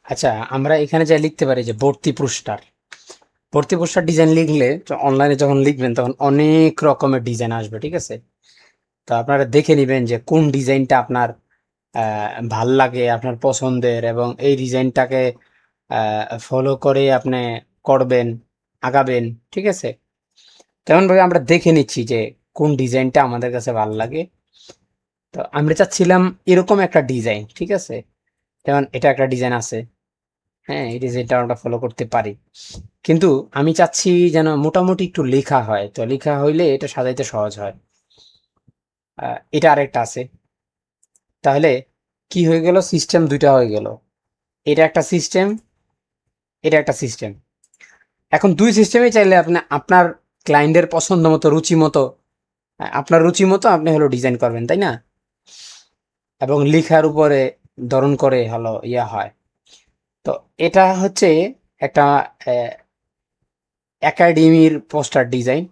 আচ্ছা, আমরা এখানে যা লিখতে পারি যে ভর্তি পোস্টার ডিজাইন লিখলে অনলাইনে যখন লিখবেন তখন অনেক রকমের ডিজাইন আসবে, ঠিক আছে? তো আপনারা দেখে নেবেন যে কোন ডিজাইনটা আপনার ভাল লাগে, আপনার পছন্দের, এবং এই ডিজাইনটাকে ফলো করে আপনি করবেন, আগাবেন, ঠিক আছে? তেমনভাবে আমরা দেখে নিচ্ছি যে কোন ডিজাইনটা আমাদের কাছে ভালো লাগে। তো আমরা চাচ্ছিলাম এরকম একটা ডিজাইন, ঠিক আছে? যেমন এটা একটা ডিজাইন আছে, হ্যাঁ, এই ডিজাইনটা আমরা ফলো করতে পারি। কিন্তু আমি চাচ্ছি যেন মোটামুটি একটু লেখা হয়, তো লেখা হইলে এটা সাজাইতে সহজ হয়। এটা আরেকটা আছে। তাহলে কি হয়ে গেল, সিস্টেম দুইটা হয়ে গেল। এটা একটা সিস্টেম, এটা একটা সিস্টেম। এখন দুই সিস্টেমে চাইলে আপনি আপনার ক্লায়েন্টের পছন্দ মতো, রুচি মতো, আপনার রুচি মতো আপনি হলো ডিজাইন করবেন, তাই না? এবং লেখার উপরে ধরন করে হলো ইয়া হয়। তো এটা হচ্ছে একটা একাডেমির পোস্টার ডিজাইন।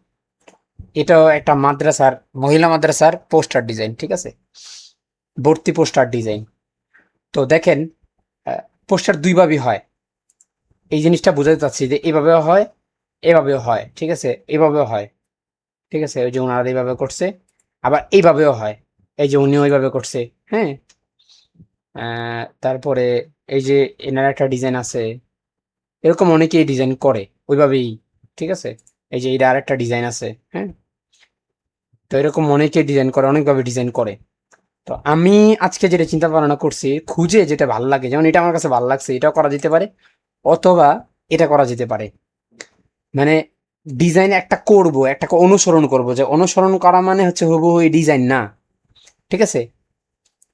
এটাও একটা মাদ্রাসার, মহিলা মাদ্রাসার পোস্টার ডিজাইন, ঠিক আছে? ভর্তি পোস্টার ডিজাইন। তো দেখেন, পোস্টার দুইভাবেই হয়। এই জিনিসটা বোঝাতে চাচ্ছি যে এভাবেও হয়, এভাবেও হয়, ঠিক আছে? এভাবেও হয়, ঠিক আছে? ওই যে ওনারা এইভাবে করছে, আবার এইভাবেও হয়, এই যে উনিও এইভাবে করছে, হ্যাঁ। তারপরে এই যে এনার একটা ডিজাইন আছে, এরকম অনেকেই ডিজাইন করে ওইভাবেই, ঠিক আছে? এই যে এটা আরেকটা ডিজাইন আছে, হ্যাঁ। তো এরকম অনেকে ডিজাইন করে, অনেকভাবে ডিজাইন করে। তো আমি আজকে যেটা চিন্তা ভাবনা করছি, খুঁজে যেটা ভালো লাগে, যেমন এটা আমার কাছে ভালো লাগছে, এটাও করা যেতে পারে, অথবা এটা করা যেতে পারে। মানে ডিজাইন একটা করব, একটা অনুসরণ করব, যে অনুসরণ করা মানে হচ্ছে হুবহু এই ডিজাইন না, ঠিক আছে?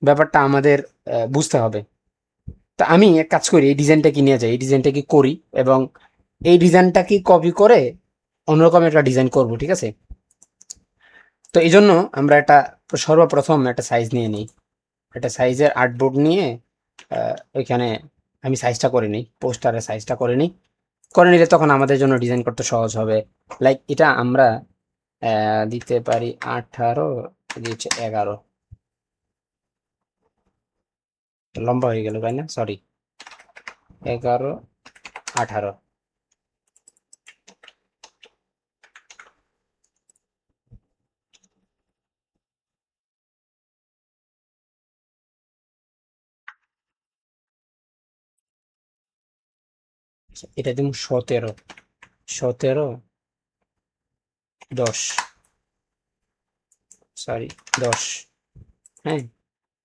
ব্যাপারটা আমাদের বুঝতে হবে। তা আমি এক কাজ করি, এই ডিজাইনটা কি নিয়ে যাই, এই ডিজাইনটা কি করি, এবং এই ডিজাইনটা কি কপি করে অন্যরকম একটা ডিজাইন করব, ঠিক আছে? তো এই জন্য আমরা একটা সর্বপ্রথম একটা সাইজ নিয়ে নিই, একটা সাইজের আর্টবোর্ড নিয়ে ওইখানে আমি সাইজটা করে নিই, পোস্টারের সাইজটা করে নিই। করে নিলে তখন আমাদের জন্য ডিজাইন করতে সহজ হবে। লাইক এটা আমরা দিতে পারি 18, দিচ্ছে 11, লম্বা হয়ে গেল তাই না, সরি, 11, 18। এটা দিন 17, 17, 10, সরি, 10, হ্যাঁ।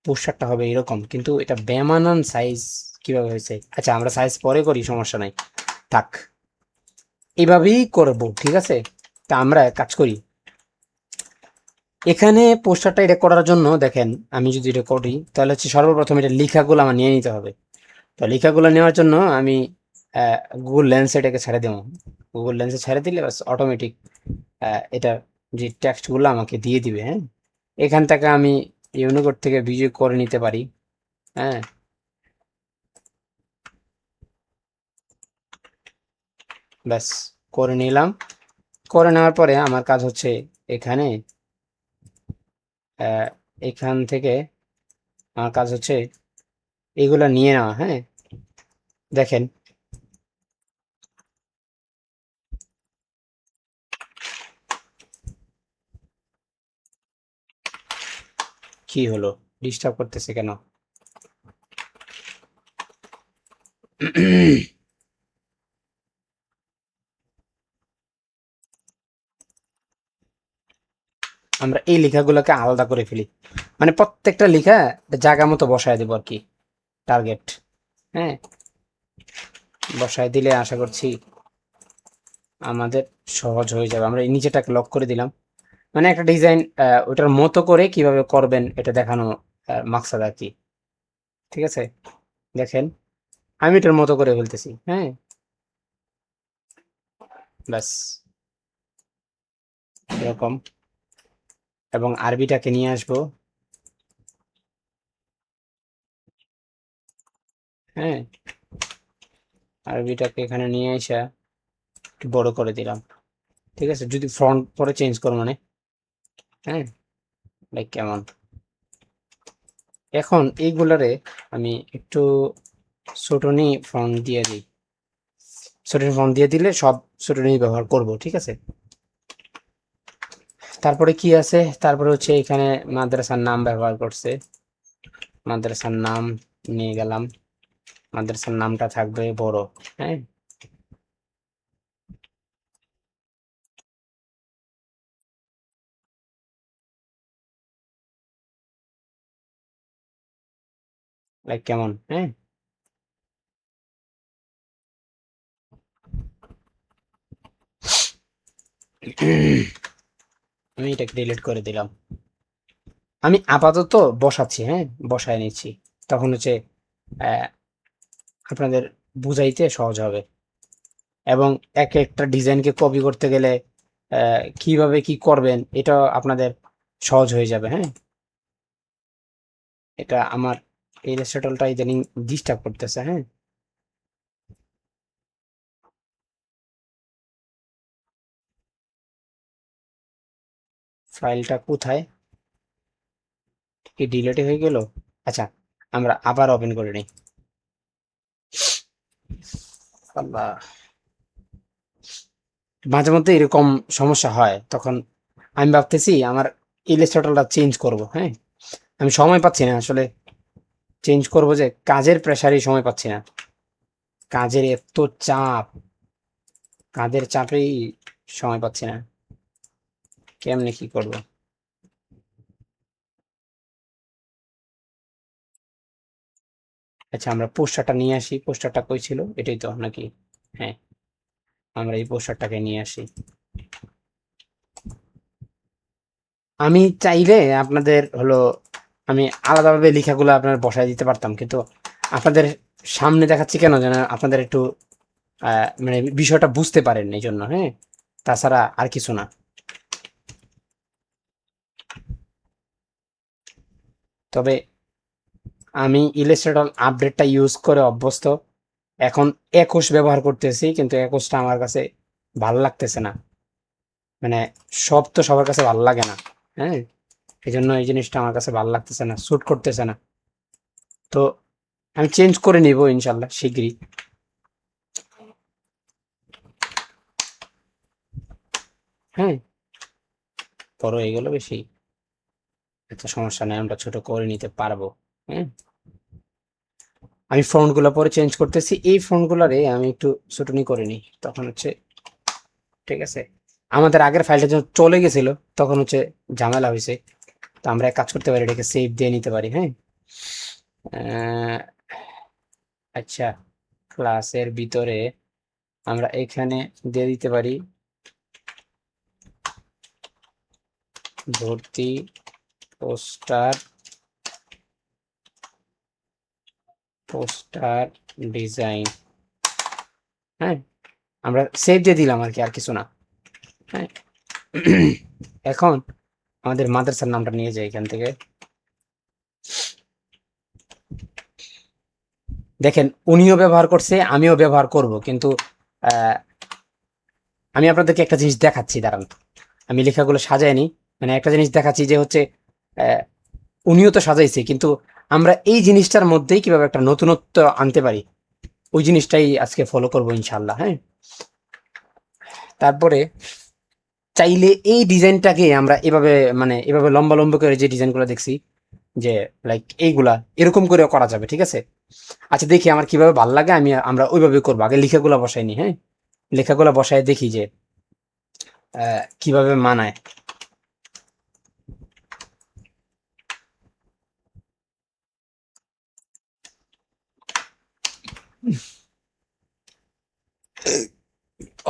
পোস্টারটা হবে এরকম, কিন্তু এটা বেমানান সাইজ কিভাবে হয়েছে, আচ্ছা আমরা সাইজ পরে করি, সমস্যা নাই, থাক, এইভাবেই করব, ঠিক আছে? তা আমরা এক কাজ করি, এখানে পোস্টারটা এটা করার জন্য দেখেন, আমি যদি এটা করি তাহলে হচ্ছে সর্বপ্রথম এটা লেখাগুলো আমার নিয়ে নিতে হবে। তো লেখাগুলো নেওয়ার জন্য আমি গুগল লেন্সে এটাকে ছেড়ে দেবো। গুগল লেন্সে ছেড়ে দিলে বাস অটোমেটিক এটা যে টেক্সটগুলো আমাকে দিয়ে দিবে, হ্যাঁ। এখান থেকে আমি ইউনিকোড থেকে ভিডিও করে নিতে পারি, হ্যাঁ। ব্যাস, করে নিলাম। করে নেওয়ার পরে আমার কাজ হচ্ছে এখানে আহ, এখান থেকে আমার কাজ হচ্ছে এগুলা নিয়ে নেওয়া, হ্যাঁ। দেখেন কি হলো, ডিস্টার্ব করতেছে কেন? আমরা এই লেখাগুলোকে আলাদা করে ফেলি, মানে প্রত্যেকটা লেখা জায়গা মতো বসায় দেবো আর কি, টার্গেট, হ্যাঁ। বসায় দিলে আশা করছি আমাদের সহজ হয়ে যাবে। আমরা এই নিচেটাকে লক করে দিলাম, মানে একটা ডিজাইন ওটার মতো করে কিভাবে করবেন এটা দেখানো মাকসাদ আর কি, ঠিক আছে? দেখেন আমি এটার মতো করে ফেলতেছি, হ্যাঁ। ব্যাস এরকম, এবং আরবিটাকে নিয়ে আসবো, হ্যাঁ। আরবিটাকে এখানে নিয়ে এসে একটু বড় করে দিলাম, ঠিক আছে? যদি ফ্রন্ট পরে চেঞ্জ করো মানে, হ্যাঁ, কেমন। এখন এইগুলারে আমি একটু সুটনি ফন্ট দিয়ে দিই। সুটনি ফন্ট দিয়ে দিলে সব সুটনি ব্যবহার করব, ঠিক আছে। তারপরে কি আছে, তারপরে হচ্ছে এখানে মাদ্রাসার নাম ব্যবহার করছে, মাদ্রাসার নাম নিয়ে গেলাম, মাদ্রাসার নামটা থাকবে বড়। হ্যাঁ, লাইক কেমন, হ্যাঁ। আমি এটাকে ডিলিট করে দিলাম। আমি আপাতত বসাচ্ছি, হ্যাঁ, বসায় নিচ্ছি, তখন হচ্ছে আহ, আপনাদের বুঝাইতে সহজ হবে। এবং এক একটা ডিজাইনকে কপি করতে গেলে কিভাবে কি করবেন এটা আপনাদের সহজ হয়ে যাবে, হ্যাঁ। এটা আমার এই রেসিটালটা ইদানিং ডিস্টার্ব করতেছে, হ্যাঁ। ফাইলটা কোথায়, কি ডিলেটে হয়ে গেল? আচ্ছা, আমরা আবার ওপেন করে নিই। আল্লাহ, মাঝে মধ্যে এরকম সমস্যা হয়, তখন আমি ভাবতেছি আমার ইলাস্ট্রেটরটা চেঞ্জ করব, হ্যাঁ। আমি সময় পাচ্ছি না আসলে, চেঞ্জ করব যে কাজের প্রেসারই সময় পাচ্ছি না, কাজের এত চাপ, কাজের চাপেই সময় পাচ্ছি না, কেমনে কি করব। আচ্ছা, আমরা পোস্টারটা নিয়ে আসি, পোস্টারটা কই ছিল, এটাই তো নাকি? হ্যাঁ, আমরা এই পোস্টারটাকে নিয়ে আসি। আমি চাইলে আপনাদের হলো আমি আলাদাভাবে লেখাগুলো আপনার বসায় দিতে পারতাম, কিন্তু আপনাদের সামনে দেখাচ্ছি কেন যেন আপনাদের একটু মানে বিষয়টা বুঝতে পারেন এই জন্য, হ্যাঁ। তাছাড়া আর কিছু না। তবে আমি ইলাস্ট্রেটর আপডেটটা ইউজ করে অভ্যস্ত, এখন 21 ব্যবহার করতেছি, কিন্তু 21টা আমার কাছে ভালো লাগতেছে না, মানে সব তো সবার কাছে ভালো লাগে না, হ্যাঁ। এই জন্য এই জিনিসটা আমার কাছে ভালো লাগতেছে না, স্যুট করতেছে না। তো আমি চেঞ্জ করে নিব ইনশাল্লাহ শীঘ্রই। হ্যাঁ, বড় হয়ে গেল বেশি, একটা সমস্যা নেই, আমরা ছোট করে নিতে পারবো, হ্যাঁ। আমি ফন্ট গুলো পরে চেঞ্জ করতেছি, এই ফন্ট গুলারে আমি একটু ছোটনি করে নিই, তখন হচ্ছে ঠিক আছে। আমাদের আগের ফাইলটা যখন চলে গেছিল তখন হচ্ছে ঝামেলা হয়েছে, তো আমরা এক কাজ করতে পারি, এটাকে সেভ দিয়ে নিতে পারি, হ্যাঁ। আহ, আচ্ছা, ক্লাসের ভিতরে আমরা এখানে দিয়ে দিতে পারি ভর্তি পোস্টার, পোস্টার ডিজাইন, হ্যাঁ। আমরা সেভ দিয়ে দিলাম আর কি, আর কিছু না, হ্যাঁ। এখন আমাদের মাদ্রাসার নামটা নিয়ে যাই এখান থেকে। দেখেন, উনিও ব্যবহার করছে, আমিও ব্যবহার করব, কিন্তু আহ, আমি আপনাদেরকে একটা জিনিস দেখাচ্ছি, দাঁড়ান। আমি লেখাগুলো সাজাইনি, মানে একটা জিনিস দেখাচ্ছি যে হচ্ছে আহ, উনিও তো সাজাইছে, কিন্তু আমরা এই জিনিসটার মধ্যেই কিভাবে একটা নতুনত্ব আনতে পারি, ওই জিনিসটাই আজকে ফলো করবো ইনশাল্লাহ, হ্যাঁ। তারপরে চাইলে এই ডিজাইনটাকে আমরা এভাবে, মানে এভাবে লম্বা লম্বা করে যে ডিজাইনগুলো দেখছি, যে লাইক এইগুলা এরকম করেও করা যাবে, ঠিক আছে। আচ্ছা, দেখি আমার কিভাবে ভাল লাগে, আমরা ওইভাবে করবো, আগে লেখাগুলা বসাইনি, হ্যাঁ। লেখাগুলা বসায় দেখি যে কিভাবে মানায়।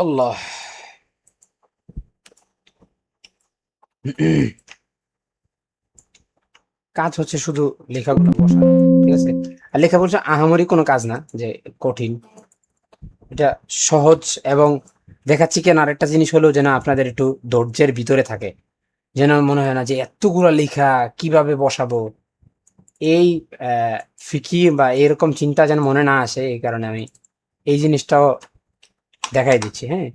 আল্লাহ, কাজ হচ্ছে শুধু লেখাগুলো বসানো, ঠিক আছে। আর লেখা বলছে আহামরি কোনো কাজ না যে কঠিন, এটা সহজ। এবং দেখাচ্ছি কেন, আরেকটা জিনিস হলো যেন আপনাদের একটু ধৈর্যের ভিতরে থাকে, যেন মনে হয় না যে এতগুলো লেখা কিভাবে বসাবো, এই ফিকি বা এরকম চিন্তা যেন মনে না আসে, এই কারণে আমি এই জিনিসটাও দেখাই দিচ্ছি, হ্যাঁ।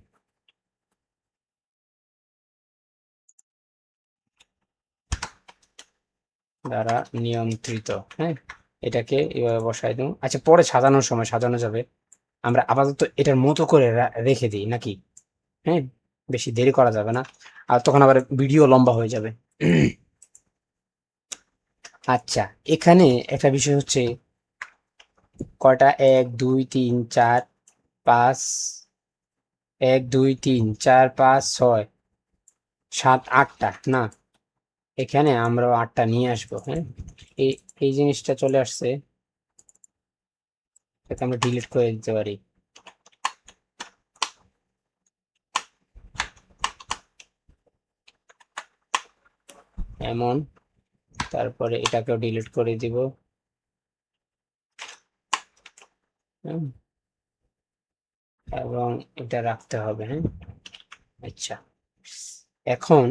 দ্বারা নিয়ন্ত্রিত, হ্যাঁ। এটাকে এভাবে বসাই দেবো। আচ্ছা, পরে সাজানোর সময় সাজানো যাবে। আমরা আপাতত এটার মতো করে রেখে দিই নাকি? হ্যাঁ, বেশি দেরি করা যাবে না, আর তখন আবার ভিডিও লম্বা হয়ে যাবে। আচ্ছা, এখানে একটা বিষয় হচ্ছে, কয়টা, 1 2 3 4 5, 1 2 3 4 5 6 7 8টা না, এখানে আমরা 8টা নিয়ে আসবো। হ্যাঁ, এই এই জিনিসটা চলে আসছে, এটা আমরা ডিলিট করে দিতে পারি। এমন, তারপরে এটাকেও ডিলিট করে দিব। হুম, এবং এটা রাখতে হবে। হ্যাঁ, আচ্ছা, এখন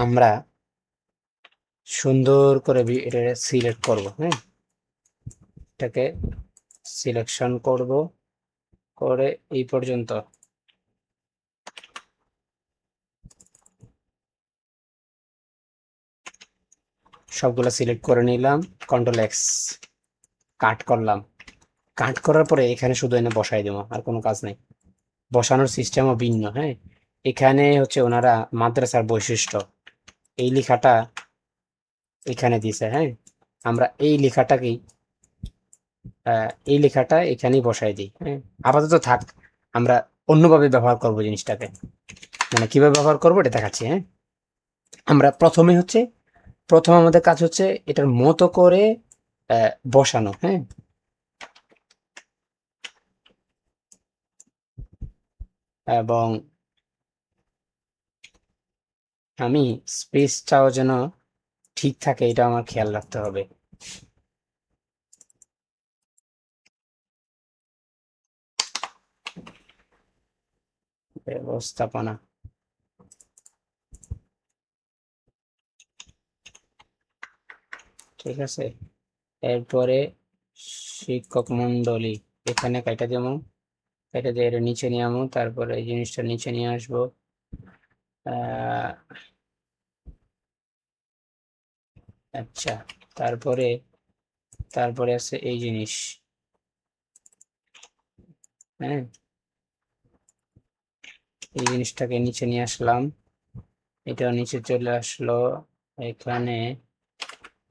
আমরা সুন্দর করে এটা সিলেক্ট করব। হ্যাঁ, এটাকে সিলেকশন করব, করে এই পর্যন্ত সবগুলো সিলেক্ট করে নিলাম, কন্ট্রোল X, কাট করলাম। কাট করার পরে এখানে শুধু এনে বসাই দেবো, আর কোনো কাজ নেই। বসানোর সিস্টেমও ভিন্ন। হ্যাঁ, এখানে হচ্ছে ওনারা মাদ্রাসার বৈশিষ্ট্য, এই লেখাটা এখানে দিছে। হ্যাঁ, আমরা এই লেখাটা এখানেই বসাই দিই। হ্যাঁ, আপাতত থাক, আমরা অন্যভাবে ব্যবহার করব জিনিসটাকে। মানে কিভাবে ব্যবহার করবো এটা দেখাচ্ছি। হ্যাঁ, আমরা প্রথম আমাদের কাজ হচ্ছে এটার মতো করে বসানো। হ্যাঁ, এবং আমি স্পেসটাও যেন ঠিক থাকে, এটা আমার খেয়াল রাখতে হবে। ব্যবস্থাপনা, ঠিক আছে। এরপরে শিক্ষক মন্ডলী, এখানে কাইটা দেবো, এটা দিয়ে এটা নিচে নিয়ে আমো, তারপরে এই জিনিসটা নিচে নিয়ে আসবো। আহ, আচ্ছা, তারপরে তারপরে আছে এই জিনিস। হ্যাঁ, এই জিনিসটাকে নিচে নিয়ে আসলাম, এটাও নিচে চলে আসলো এখানে।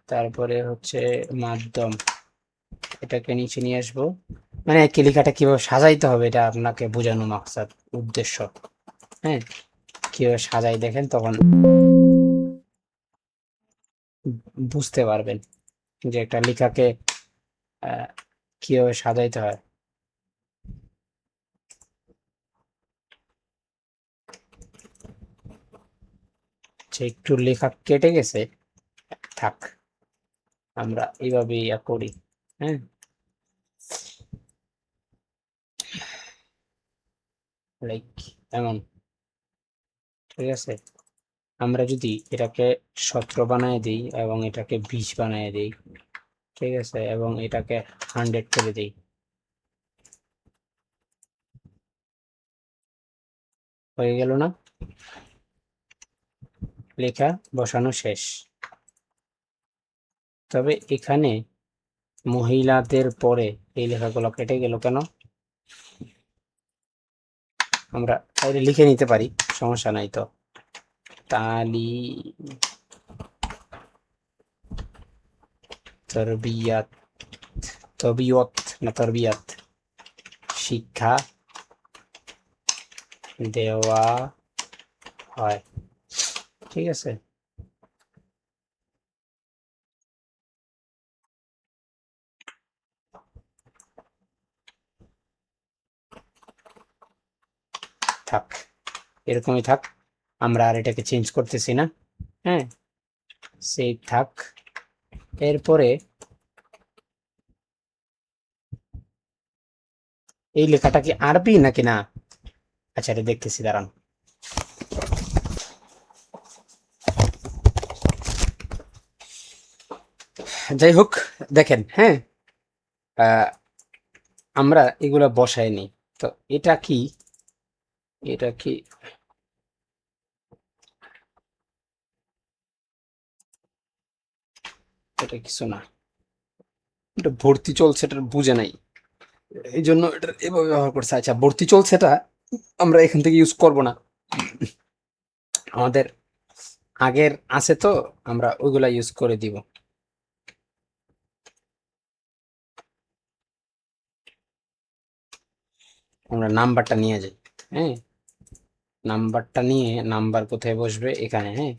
তারপরে হচ্ছে মাধ্যম, এটাকে নিচে নিয়ে আসবো। মানে কি লেখাটা কিভাবে সাজাইতে হবে এটা আপনাকে বোঝানো মাকসাদ, উদ্দেশ্য। হ্যাঁ, কিভাবে সাজাই দেখেন, তখন বুঝতে পারবেন যে একটা লেখাকে আহ, কিভাবে সাজাইতে হয়। যে একটু লেখা কেটে গেছে, থাক, আমরা এইভাবে ইয়া করি। হ্যাঁ, লাইক এমন, ঠিক আছে। আমরা যদি এটাকে 17 বানায় দিই এবং এটাকে 20 বানায় দিই, ঠিক আছে, এবং এটাকে 100 করে দিই, হয়ে গেল না? লেখা বসানো শেষ। তবে এখানে মহিলাদের পরে এই লেখাগুলো কেটে গেল কেন? আমরা বাইরে লিখে নিতে পারি, সমস্যা নাই তো। তালি তরবিয়াত, তবিয়ত না তরবিয়াত, শিক্ষা দেওয়া হয়, ঠিক আছে। থাক, এরকমই থাক, আমরা আর এটাকে চেঞ্জ করতেছি না। হ্যাঁ, সেভ থাক। এরপরে এই লেখাটা কি আরবি নাকি না? আচ্ছা, এটা দেখতেছি, দাঁড়ান। যাই হোক, দেখেন। হ্যাঁ, আহ, আমরা এগুলা বসাই নি, তো এটা কি, এটা কি, এটা কিছু না। এটা ভর্তি চলছে, এটা বুঝে নাই, এই জন্য এটা এভাবে ব্যবহার করছে। আচ্ছা, ভর্তি চলছে এটা আমরা এখান থেকে ইউজ করব না, আমাদের আগের আছে তো, আমরা ওইগুলা ইউজ করে দিব। আমরা নাম্বারটা নিয়ে যাই। হ্যাঁ, নাম্বারটা নিয়ে, নাম্বার কোথায় বসবে, এখানে। হ্যাঁ,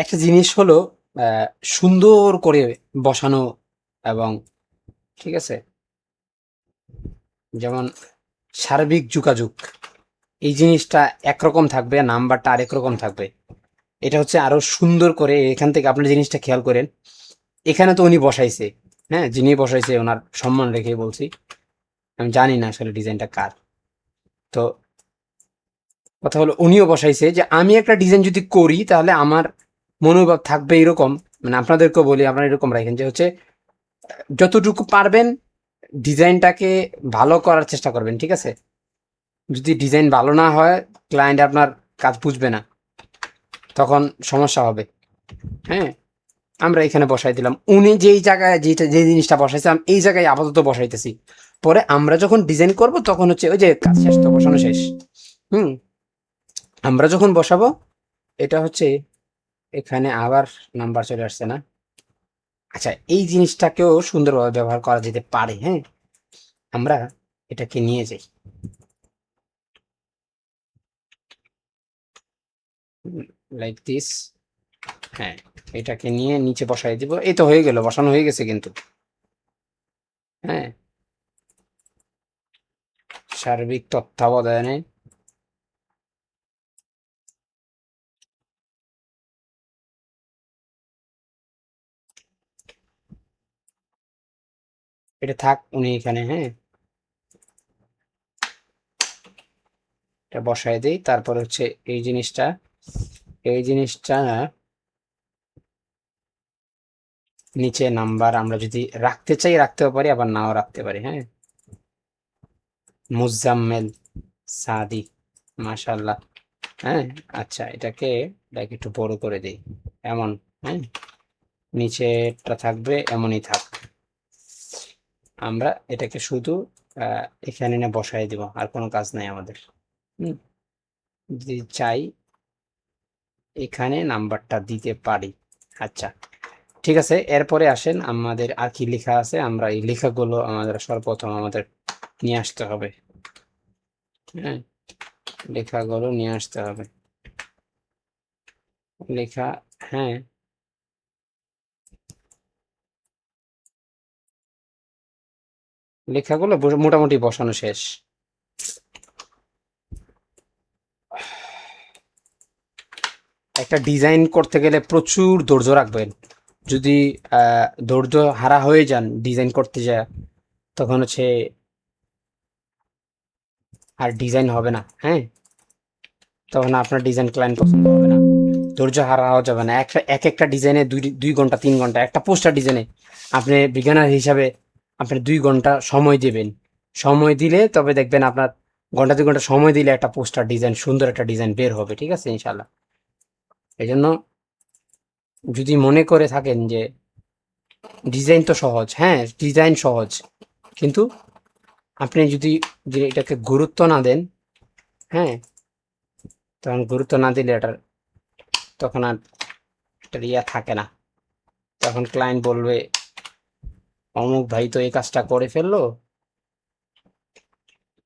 একটা জিনিস হলো আহ, সুন্দর করে বসানো, এবং ঠিক আছে, যেমন সার্বিক যোগাযোগ, এই জিনিসটা একরকম থাকবে, নাম্বারটা আরেক রকম থাকবে। এটা হচ্ছে আরো সুন্দর করে, এখান থেকে আপনার জিনিসটা খেয়াল করেন, এখানে তো উনি বসাইছে, হ্যাঁ, যিনি বসাইছে ওনার সম্মান রেখে বলছি, আমি জানি না আসলে ডিজাইনটা কার। তো কথা হলো উনিও বসাইছে যে আমি একটা ডিজাইন যদি করি তাহলে আমার মনোভাব থাকবে এরকম, মানে আপনাদেরকেও বলি আপনারা এরকম রাখেন যে হচ্ছে যতটুকু পারবেন ডিজাইনটাকে ভালো করার চেষ্টা করবেন, ঠিক আছে? যদি ডিজাইন ভালো না হয়, ক্লায়েন্ট আপনার কাজ বুঝবে না, তখন সমস্যা হবে। হ্যাঁ, আমরা এখানে বসাই দিলাম, উনি যেই জায়গায় যেটা যে জিনিসটা বসাইছে আমি এই জায়গায় আপাতত বসাইতেছি, পরে আমরা যখন ডিজাইন করব তখন হচ্ছে ওই যে কাজ শেষ, তো বসানো শেষ। হুম, আমরা যখন বসাবো, এটা হচ্ছে এখানে আবার নাম্বার চলে আসছে না। আচ্ছা, এই জিনিসটাকেও সুন্দরভাবে ব্যবহার করা যেতে পারে। হ্যাঁ, আমরা এটাকে নিয়ে যাই, লাইক দিস। হ্যাঁ, এটাকে নিয়ে নিচে বসাই দিব, এই তো হয়ে গেল, বসানো হয়ে গেছে কিন্তু। হ্যাঁ, সার্বিক তত্ত্বাবধানে, এটা থাক উনি এখানে। হ্যাঁ, এটা বসাই দিই, তারপর হচ্ছে এই জিনিসটা, এই জিনিসটা নিচে নাম্বার আমরা যদি রাখতে চাই রাখতেও পারি, আবার নাও রাখতে পারি। হ্যাঁ, মুজাম্মেল সাদি, মাশাল্লাহ। হ্যাঁ, আচ্ছা, এটাকে একটু বড় করে দিই, এমন। হ্যাঁ, নিচেটা থাকবে এমনই থাক, আমরা এটাকে শুধু এখানে এনে বসাই দিব, আর কোনো কাজ নাই আমাদের। হুম, যদি চাই এখানে নাম্বারটা দিতে পারি। আচ্ছা, ঠিক আছে, এরপরে আসেন আমাদের আর কি লেখা আছে, আমরা এই লেখাগুলো আমাদের সর্বপ্রথম আমাদের নিয়ে আসতে হবে। হ্যাঁ, লেখাগুলো নিয়ে আসতে হবে, লেখা। হ্যাঁ, লেখাগুলো মোটামুটি বসানো শেষ। একটা ডিজাইন করতে গেলে প্রচুর ধৈর্য রাখবেন, যদি ধৈর্য হারা হয়ে যান ডিজাইন করতে যায়, তখন হচ্ছে আর ডিজাইন হবে না। হ্যাঁ, তখন আপনার ডিজাইন ক্লায়েন্ট পছন্দ হবে না। ধৈর্য হারা হওয়া যাবে না, এক একটা ডিজাইনে 2 ঘন্টা 3 ঘন্টা, একটা পোস্টার ডিজাইনে আপনি বিজ্ঞানার হিসাবে আপনি 2 ঘন্টা সময় দেবেন। সময় দিলে তবে দেখবেন আপনার ঘন্টা 2 ঘন্টা সময় দিলে একটা পোস্টার ডিজাইন, সুন্দর একটা ডিজাইন বের হবে, ঠিক আছে, ইনশাল্লাহ। এই জন্য যদি মনে করে থাকেন যে ডিজাইন তো সহজ, হ্যাঁ ডিজাইন সহজ, কিন্তু আপনি যদি যে এটাকে গুরুত্ব না দেন, হ্যাঁ, তখন গুরুত্ব না দিলে এটার তখন আর এটার ইয়া থাকে না, তখন ক্লায়েন্ট বলবে অমুক ভাই তো এই কাজটা করে ফেললো,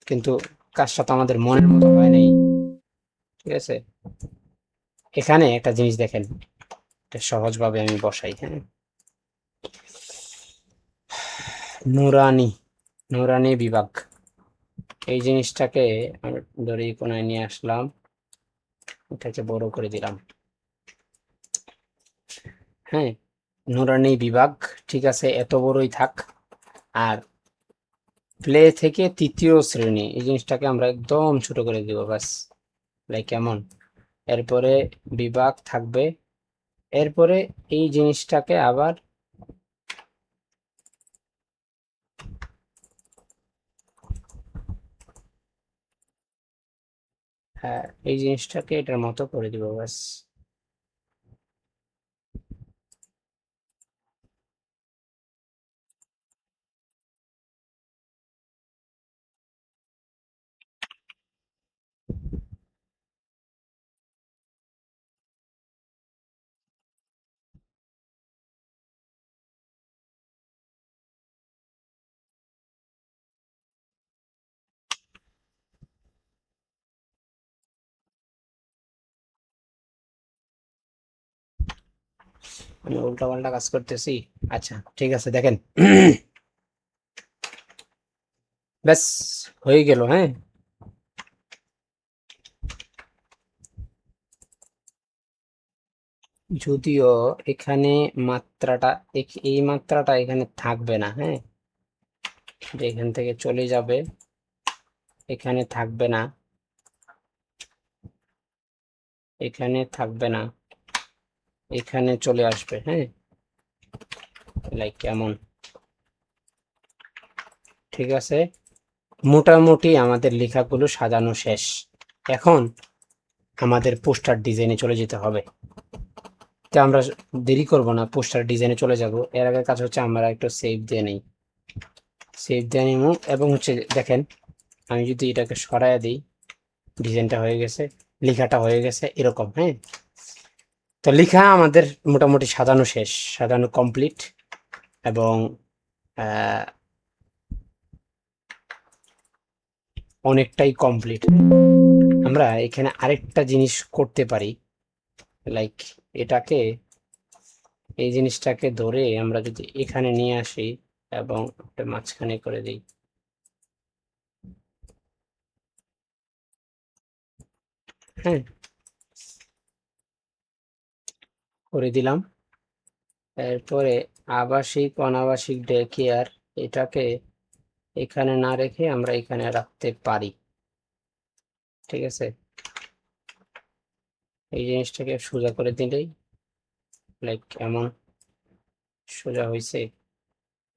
কিন্তু কাজটা তো আমাদের মনের মতো হয় নাই। ঠিক আছে, এখানে একটা জিনিস দেখেন, এটা সহজভাবে আমি বসাই। হ্যাঁ, নুরানি, নুরানি বিভাগ, এই জিনিসটাকে আমি ধরে এই কোনায় নিয়ে আসলাম, এটাকে বড় করে দিলাম। হ্যাঁ, নুরানি বিভাগ, ঠিক আছে, এত বড়ই থাক। আর প্লে থেকে 3য় শ্রেণী, এই জিনিসটাকে আমরা একদম ছোট করে দিব, বাস, লাইক কেমন। এরপরে বিভাগ থাকবে, এরপরে এই জিনিসটাকে আবার, হ্যাঁ, এই জিনিসটাকে এটার মতো করে দিব, বাস। আমি উল্টা পাল্টা কাজ করতেছি। আচ্ছা ঠিক আছে, দেখেন ব্যাস হয়ে গেল। হ্যাঁ, যদিও এখানে মাত্রাটা এই মাত্রাটা এখানে থাকবে না। হ্যাঁ, যে এখান থেকে চলে যাবে, এখানে থাকবে না, এখানে থাকবে না, এখানে চলে আসবে। হ্যাঁ, লাইক কেমন, ঠিক আছে। মোটামুটি আমাদের লেখাগুলো সাজানো শেষ। এখন আমাদের পোস্টার ডিজাইনে চলে যেতে হবে। তো আমরা দেরি করব না, পোস্টার ডিজাইনে চলে যাব। এর আগে কাজ হচ্ছে আমরা একটু সেভ দিয়ে নিই, সেভ দিয়ে নিব। এবং হচ্ছে দেখেন, আমি যদি এটাকে সরাইয়া দিই, ডিজাইনটা হয়ে গেছে, লেখাটা হয়ে গেছে এরকম। হ্যাঁ, তো লেখা আমাদের মোটামুটি সাজানো শেষ, সাজানো কমপ্লিট। এবং অনেকটাই কমপ্লিট। আমরা এখানে আরেকটা জিনিস করতে পারি, লাইক এটাকে, এই জিনিসটাকে ধরে আমরা যদি এখানে নিয়ে আসি এবং একটা মাঝখানে করে দিই। হ্যাঁ, করে দিলাম। এরপরে আবাসিক অনাবাসিক ডে কেয়ার, এটাকে এখানে না রেখে আমরা এখানে রাখতে পারি। ঠিক আছে, এই জিনিসটাকে সোজা করে দিলেই, লাইক এমন সোজা হয়েছে,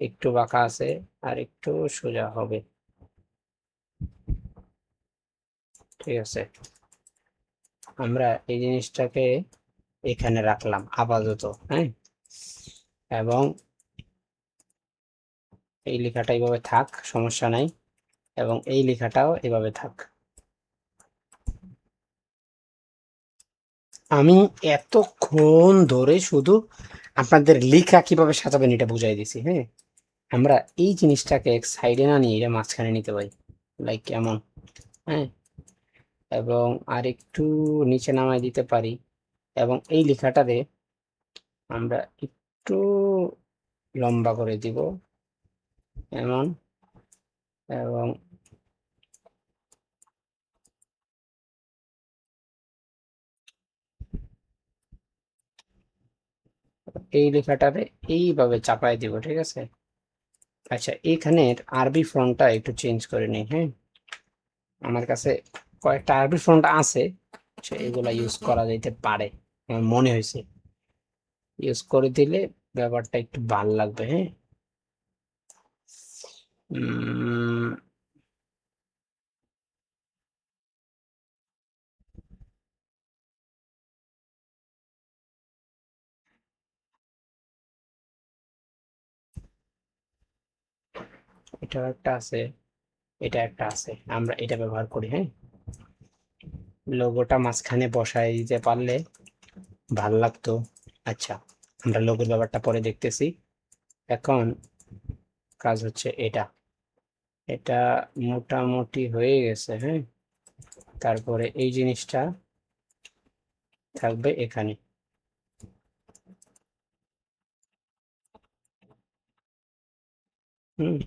একটু বাঁকা আছে, আর একটু সোজা হবে। ঠিক আছে, আমরা এই জিনিসটাকে এখানে রাখলাম আপাতত। হ্যাঁ, এবং এই লেখাটা এইভাবে থাক, সমস্যা নাই। এবং এই লেখাটাও এভাবে থাক। আমি এতক্ষণ ধরে শুধু আপনাদের লেখা কিভাবে সাজাবেন এটা বুঝাই দিছি। হ্যাঁ, আমরা এই জিনিসটাকে এক সাইডে না নিয়ে এটা মাঝখানে নিতে পারি, লাইক এমন। হ্যাঁ, এবং আর একটু নিচে নামাই দিতে পারি। এবং এই লেখাটাতে আমরা একটু লম্বা করে দিব এমন। এবং এই লেখাটাতে এইভাবে চাপাই দিব। ঠিক আছে, আচ্ছা এখানের আরবি ফন্টটা একটু চেঞ্জ করে নিই। হ্যাঁ, আমার কাছে কয়েকটা আরবি ফন্ট আছে, এগুলা ইউজ করা যেতে পারে, আমার মনে হয়েছে। ইউজ করে দিলে ব্যাপারটা একটু ভাল লাগবে। হ্যাঁ, উম, এটা একটা আছে, এটা একটা আছে, আমরা এটা ব্যবহার করি। হ্যাঁ, লোগোটা মাঝখানে বসাই দিতে পারলে ভাল লাগতো। আচ্ছা, আমরা লোগোর ব্যাপারটা পরে দেখতেছি। এখন কাজ হচ্ছে এটা, এটা মোটামুটি হয়ে গেছে। হ্যাঁ, তারপরে এই জিনিসটা থাকবে এখানে। হুম,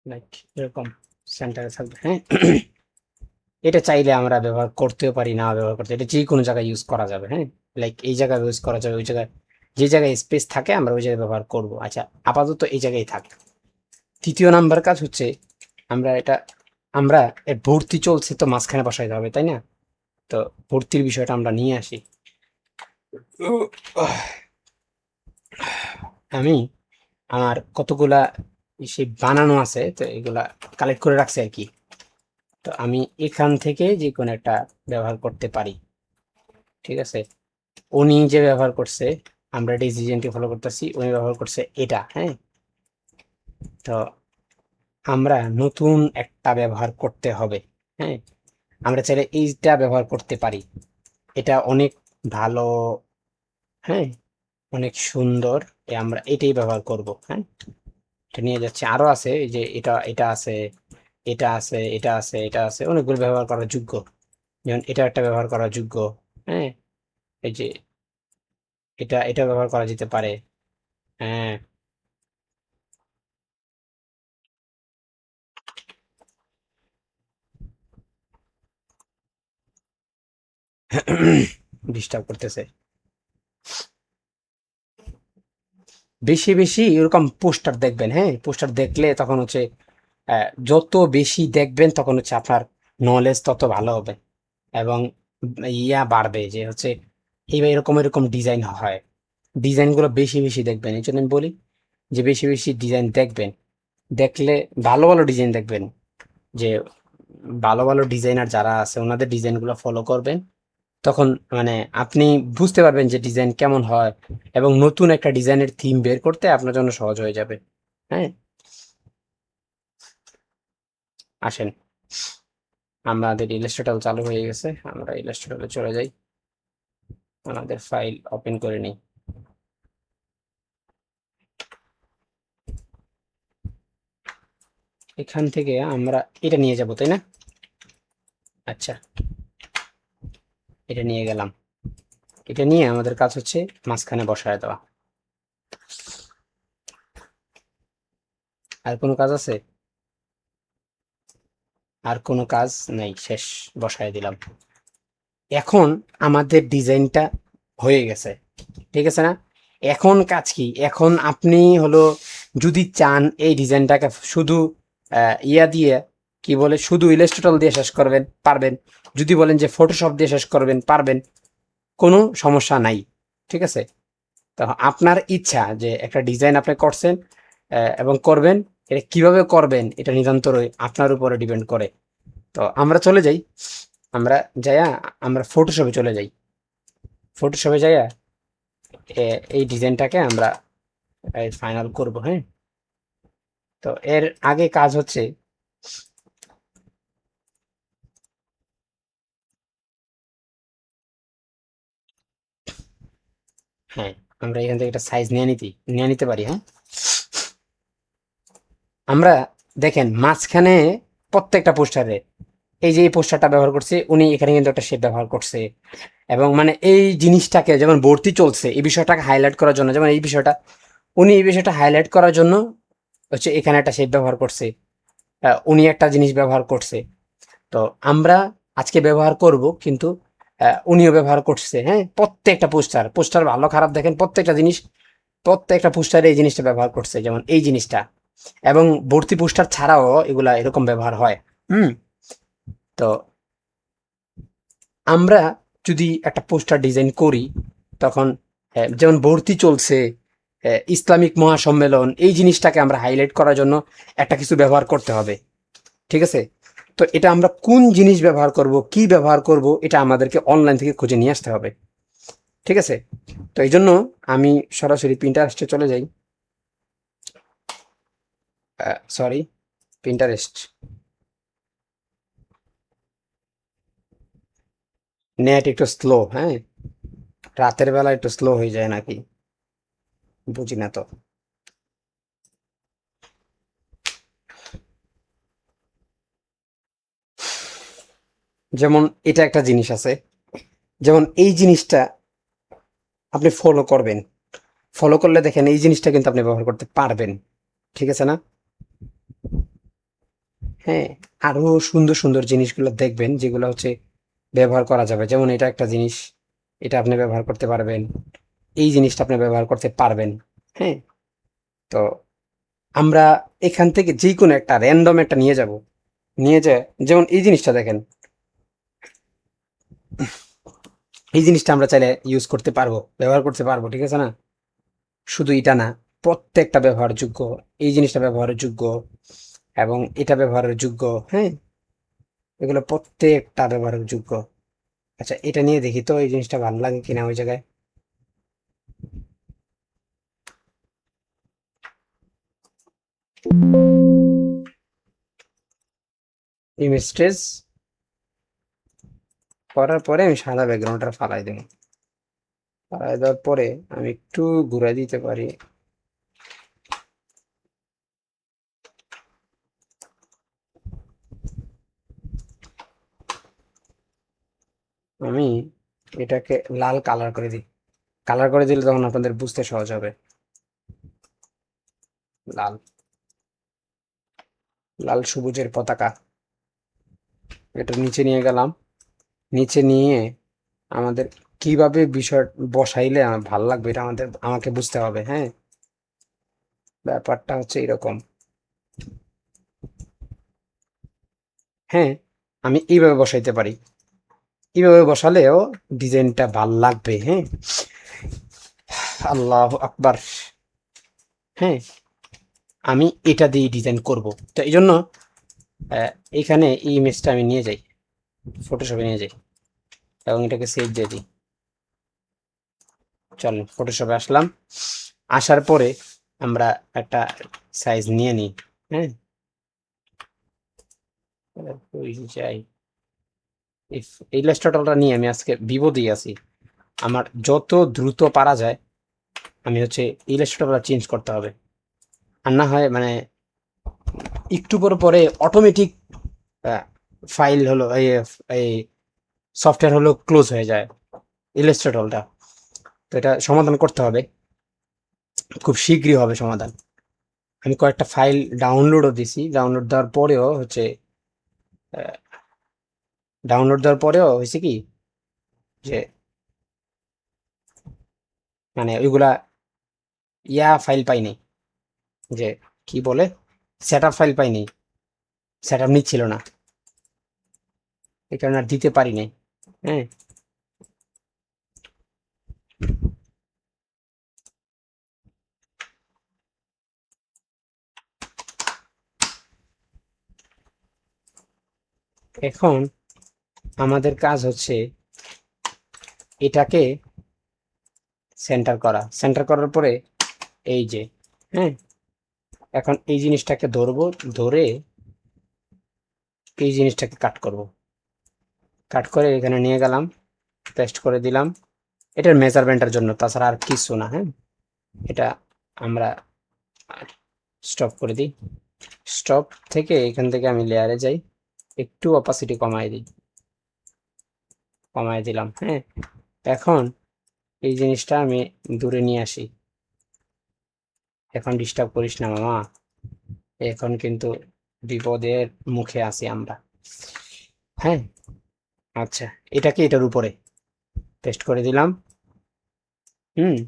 লাইক এরকম সেন্টারে থাকবে। হ্যাঁ, এটা চাইলে আমরা ব্যবহার করতেও পারি, না ব্যবহার করতে, এটা যে কোনো জায়গায় ইউজ করা যাবে। হ্যাঁ, লাইক এই জায়গায় ইউজ করা যাবে, ওই জায়গায় যে জায়গায় স্পেস থাকে আমরা ওই জায়গায় ব্যবহার করব। আচ্ছা, আপাতত এই জায়গায় থাক। তৃতীয় নাম্বার কাজ হচ্ছে আমরা এটা, আমরা এর ভর্তি চলছে তো মাঝখানে বসাইতে হবে, তাই না? তো ভর্তির বিষয়টা আমরা নিয়ে আসি। আমি আমার কতগুলা সে বানানো আছে, তো এগুলা কালেক্ট করে রাখছি আর কি। তো আমি এখান থেকে যে কোনো একটা ব্যবহার করতে পারি। ঠিক আছে, উনি যে ব্যবহার করছে, আমরা ডিসিশনটি ফলো করতেছি, উনি ব্যবহার করছে এটা। হ্যাঁ, তো আমরা নতুন একটা ব্যবহার করতে হবে। হ্যাঁ, আমরা চাইলে এইটা ব্যবহার করতে পারি, এটা অনেক ভালো। হ্যাঁ, অনেক সুন্দর, আমরা এটাই ব্যবহার করব। হ্যাঁ, এটা নিয়ে যাচ্ছে, আরো আছে, এই যে এটা, এটা আছে, এটা আছে, এটা আছে, এটা আছে, অনেকগুলো ব্যবহার করার যোগ্য। যেমন এটা একটা ব্যবহার করার যোগ্য। হ্যাঁ, এই যে এটা ব্যবহার করা যেতে পারে। হ্যাঁ। ডিস্টার্ব করতেছে। বেশি বেশি এরকম পোস্টার দেখবেন, হ্যাঁ পোস্টার দেখলে তখন হচ্ছে যত বেশি দেখবেন তখন হচ্ছে আপনার নলেজ তত ভালো হবে, এবং বাড়বে যে হচ্ছে এরকম এরকম ডিজাইন হয়। ডিজাইনগুলো বেশি বেশি দেখবেন, এই জন্য আমি বলি যে বেশি বেশি ডিজাইন দেখবেন। দেখলে ভালো ভালো ডিজাইন দেখবেন, যে ভালো ভালো ডিজাইনার যারা আছে ওনাদের ডিজাইনগুলো ফলো করবেন। তখন মানে আপনি বুঝতে পারবেন যে ডিজাইন কেমন হয়, এবং নতুন একটা ডিজাইনের থিম বের করতে আপনার জন্য সহজ হয়ে যাবে। হ্যাঁ, আসেন, আমাদের ইলাস্ট্রেটর চালু হয়ে গেছে, আমরা ইলাস্ট্রেটরে চলে যাই, আমাদের ফাইল ওপেন করে নিই। এখান থেকে আমরা এটা নিয়ে যাব, তাই না? আচ্ছা, এটা নিয়ে গেলাম। এটা নিয়ে আমাদের কাজ হচ্ছে মাঝখানে বসায় দেওয়া। আর কোনো কাজ আছে? আর কোনো কাজ নেই, শেষ, বসায় দিলাম। এখন আমাদের ডিজাইনটা হয়ে গেছে, ঠিক আছে না? এখন কাজ কি, এখন আপনি হলো যদি চান এই ডিজাইনটাকে শুধু দিয়ে কি বলে শুধু ইলাস্ট্রেটর দিয়ে শেষ করবেন পারবেন, যদি বলেন যে ফটোশপ দিয়ে শেষ করবেন পারবেন, কোনো সমস্যা নাই, ঠিক আছে? তো আপনার ইচ্ছা যে একটা ডিজাইন আপনি করছেন এবং করবেন, এটা কিভাবে করবেন এটা নিরন্তরই আপনার উপরে ডিপেন্ড করে। তো আমরা চলে যাই, আমরা যাইয়া আমরা ফটোশপে চলে যাই। ফটোশপে যাইয়া এই ডিজাইনটাকে আমরা ফাইনাল করব। হ্যাঁ, তো এর আগে কাজ হচ্ছে, হ্যাঁ আমরা এখান থেকে একটা সাইজ নিয়ে নিতে পারি। হ্যাঁ, আমরা দেখেন মাঝখানে প্রত্যেকটা পোস্টারে এই যে এই পোস্টারটা ব্যবহার করছে উনি, এখানে কিন্তু একটা শেপ ব্যবহার করছে, এবং মানে এই জিনিসটাকে যেমন ভর্তি চলছে এই বিষয়টাকে হাইলাইট করার জন্য, যেমন এই বিষয়টা উনি এই বিষয়টা হাইলাইট করার জন্য হচ্ছে এখানে একটা শেপ ব্যবহার করছে, উনি একটা জিনিস ব্যবহার করছে। তো আমরা আজকে ব্যবহার করব, কিন্তু উনিও ব্যবহার করছে। হ্যাঁ, প্রত্যেকটা পোস্টার পোস্টার ভালো খারাপ দেখেন, প্রত্যেকটা জিনিস প্রত্যেকটা পোস্টারে এই জিনিসটা ব্যবহার করছে, যেমন এই জিনিসটা, এবং ভর্তি পোস্টার ছাড়াও এগুলা এরকম ব্যবহার হয়। হুম। তো আমরা যদি একটা পোস্টার ডিজাইন করি তখন যেমন ভর্তি চলছে, ইসলামিক মহাসম্মেলন, এই জিনিসটাকে আমরা হাইলাইট করার জন্য একটা কিছু ব্যবহার করতে হবে, ঠিক আছে? তো এটা আমরা কোন জিনিস ব্যবহার করব, কি ব্যবহার করব, এটা আমাদেরকে অনলাইন থেকে খুঁজে নিয়ে আসতে হবে, ঠিক আছে? তো এই জন্য আমি সরাসরি পিন্টারেস্টে চলে যাই, সরি, পিন্টারেস্ট। নেট একটু স্লো, হ্যাঁ, রাতের বেলা একটু স্লো হয়ে যায় নাকি, বুঝি না তো। যেমন এটা একটা জিনিস আছে, যেমন এই জিনিসটা আপনি ফলো করবেন, ফলো করলে দেখেন এই জিনিসটা কিন্তু আপনি ব্যবহার করতে পারবেন, ঠিক আছে না? হ্যাঁ, আরো সুন্দর সুন্দর জিনিসগুলো দেখবেন যেগুলো হচ্ছে ব্যবহার করা যাবে, যেমন এটা একটা জিনিস, এটা আপনি ব্যবহার করতে পারবেন, এই জিনিসটা আপনি ব্যবহার করতে পারবেন। হ্যাঁ, তো আমরা এখান থেকে যে কোনো একটা র্যান্ডম একটা নিয়ে যাব, নিয়ে যায়, যেমন এই জিনিসটা দেখেন, এই জিনিসটা আমরা চাইলে ইউজ করতে পারবো, ব্যবহার করতে পারবো, ঠিক আছে না? শুধু এটা না, প্রত্যেকটা ব্যবহারযোগ্য, এই জিনিসটা ব্যবহারের যোগ্য, এবং এটা ব্যবহারের যোগ্য। হ্যাঁ, এগুলো প্রত্যেকটা ব্যবহারের যোগ্য। আচ্ছা, এটা নিয়ে দেখি তো এই জিনিসটা ভালো লাগে কিনা ওই জায়গায়। ইমেজ ট্রেস করার পরে আমি সাদা ব্যাকগ্রাউন্ডটা ফালাই দেবো, ফালাই দেওয়ার পরে আমি একটু ঘুরে দিতে পারি। আমি এটাকে লাল কালার করে দিই, কালার করে দিলে তখন আপনাদের বুঝতে সহজ হবে। লাল, লাল সবুজের পতাকা, এটা নিচে নিয়ে গেলাম। নিচে নিয়ে আমাদের কিভাবে বিষয় বসাইলে আমার ভাল লাগবে এটা আমাকে বুঝতে হবে। হ্যাঁ, ব্যাপারটা হচ্ছে এরকম। হ্যাঁ, আমি এইভাবে বসাইতে পারি, এইভাবে বসালেও ডিজাইনটা ভাল লাগবে। হ্যাঁ, আল্লাহ আকবার। হ্যাঁ, আমি এটা দিয়ে ডিজাইন করব। তো এই জন্য আহ, এইখানে এই ইমেজটা আমি নিয়ে যাই, ফটোশপে নিয়ে যাই এবং এটাকে সেভ দিয়ে দিই। চলেন ফটোশপে আসলাম। আসার পরে আমরা একটা সাইজ নিয়ে নিই। হ্যাঁ, ওই যাই, এই ইলাস্ট্রেটরটা নিয়ে আমি আজকে বিপদেই আছি। আমার যত দ্রুত পারা যায় আমি হচ্ছে ইলাস্ট্রেটরটা চেঞ্জ করতে হবে, আর না হয় মানে একটু পরে পরে অটোমেটিক ফাইল হলো এই সফটওয়্যার হলো ক্লোজ হয়ে যায় ইলাস্ট্রেটরটা। তো এটা সমাধান করতে হবে, খুব শীঘ্রই হবে সমাধান। আমি কয়েকটা ফাইল ডাউনলোডও দিছি, ডাউনলোড দেওয়ার পরেও হয়েছে কি যে মানে ওইগুলা ফাইল পাইনি, যে কি বলে সেট আপ ফাইল পাইনি, সেট আপ নিচ্ছিল না, এই কারণে আর দিতে পারিনি। হ্যাঁ, এখন আমাদের কাজ হচ্ছে এটাকে সেন্টার করার পরে এই যে, হ্যাঁ, এখন এই জিনিসটাকে ধরবো, ধরে এই জিনিসটাকে কাট করব, কাট করে এখানে নিয়ে গেলাম, পেস্ট করে দিলাম। এটার মেজারমেন্টের জন্য, তাছাড়া আর কিছু না। হ্যাঁ, এটা আমরা স্টপ করে দিই। স্টপ থেকে এখান থেকে আমি লেয়ারে যাই, একটু অপাসিটি কমাই দিলাম। হ্যাঁ, এখন এই জিনিসটা আমি দূরে নিয়ে আসি। এখন ডিস্টার্ব করিস না মামা, এখন কিন্তু বিপদের মুখে আছি আমরা। হ্যাঁ, আচ্ছা, এটাকে এটার উপরে পেস্ট করে দিলাম। হুম,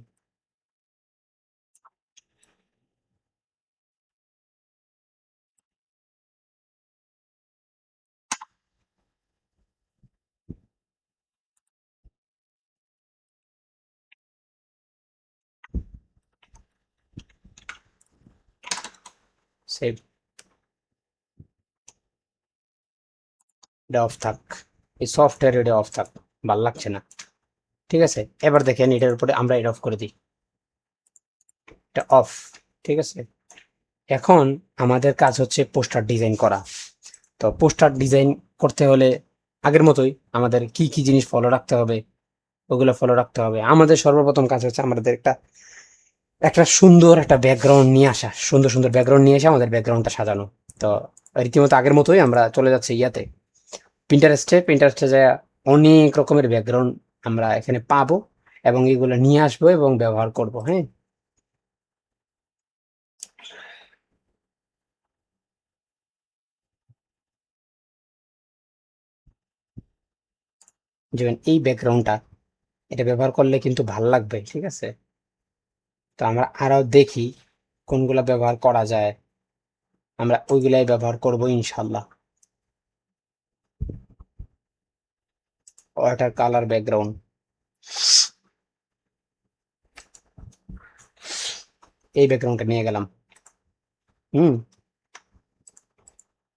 সেভ, এটা অফ থাক, এই সফটওয়্যার এটা অফ থাক, ভাল লাগছে না। ঠিক আছে, এবার দেখেন এটার উপরে আমরা এটা অফ করে দিই, এটা অফ। ঠিক আছে, এখন আমাদের কাজ হচ্ছে পোস্টার ডিজাইন করা। তো পোস্টার ডিজাইন করতে হলে আগের মতোই আমাদের কি কি জিনিস ফলো রাখতে হবে, ওগুলো ফলো রাখতে হবে। আমাদের সর্বপ্রথম কাজ হচ্ছে আমাদের একটা একটা সুন্দর একটা ব্যাকগ্রাউন্ড নিয়ে আসা, সুন্দর সুন্দর ব্যাকগ্রাউন্ড নিয়ে এসে আমাদের ব্যাকগ্রাউন্ডটা সাজানো। তো রীতিমতো আগের মতোই আমরা চলে যাচ্ছি পিন্টারেস্টে যায় অনেক রকমের ব্যাকগ্রাউন্ড আমরা এখানে পাবো এবং এগুলো নিয়ে আসবো এবং ব্যবহার করব। হ্যাঁ, যেমন এই ব্যাকগ্রাউন্ডটা, এটা ব্যবহার করলে কিন্তু ভাল লাগবে। ঠিক আছে, তো আমরা আরো দেখি কোনগুলা ব্যবহার করা যায়, আমরা ওইগুলাই ব্যবহার করব ইনশাল্লাহ। ওয়াটার কালার ব্যাকগ্রাউন্ড, এই ব্যাকগ্রাউন্ডটা নিয়ে গেলাম। হুম,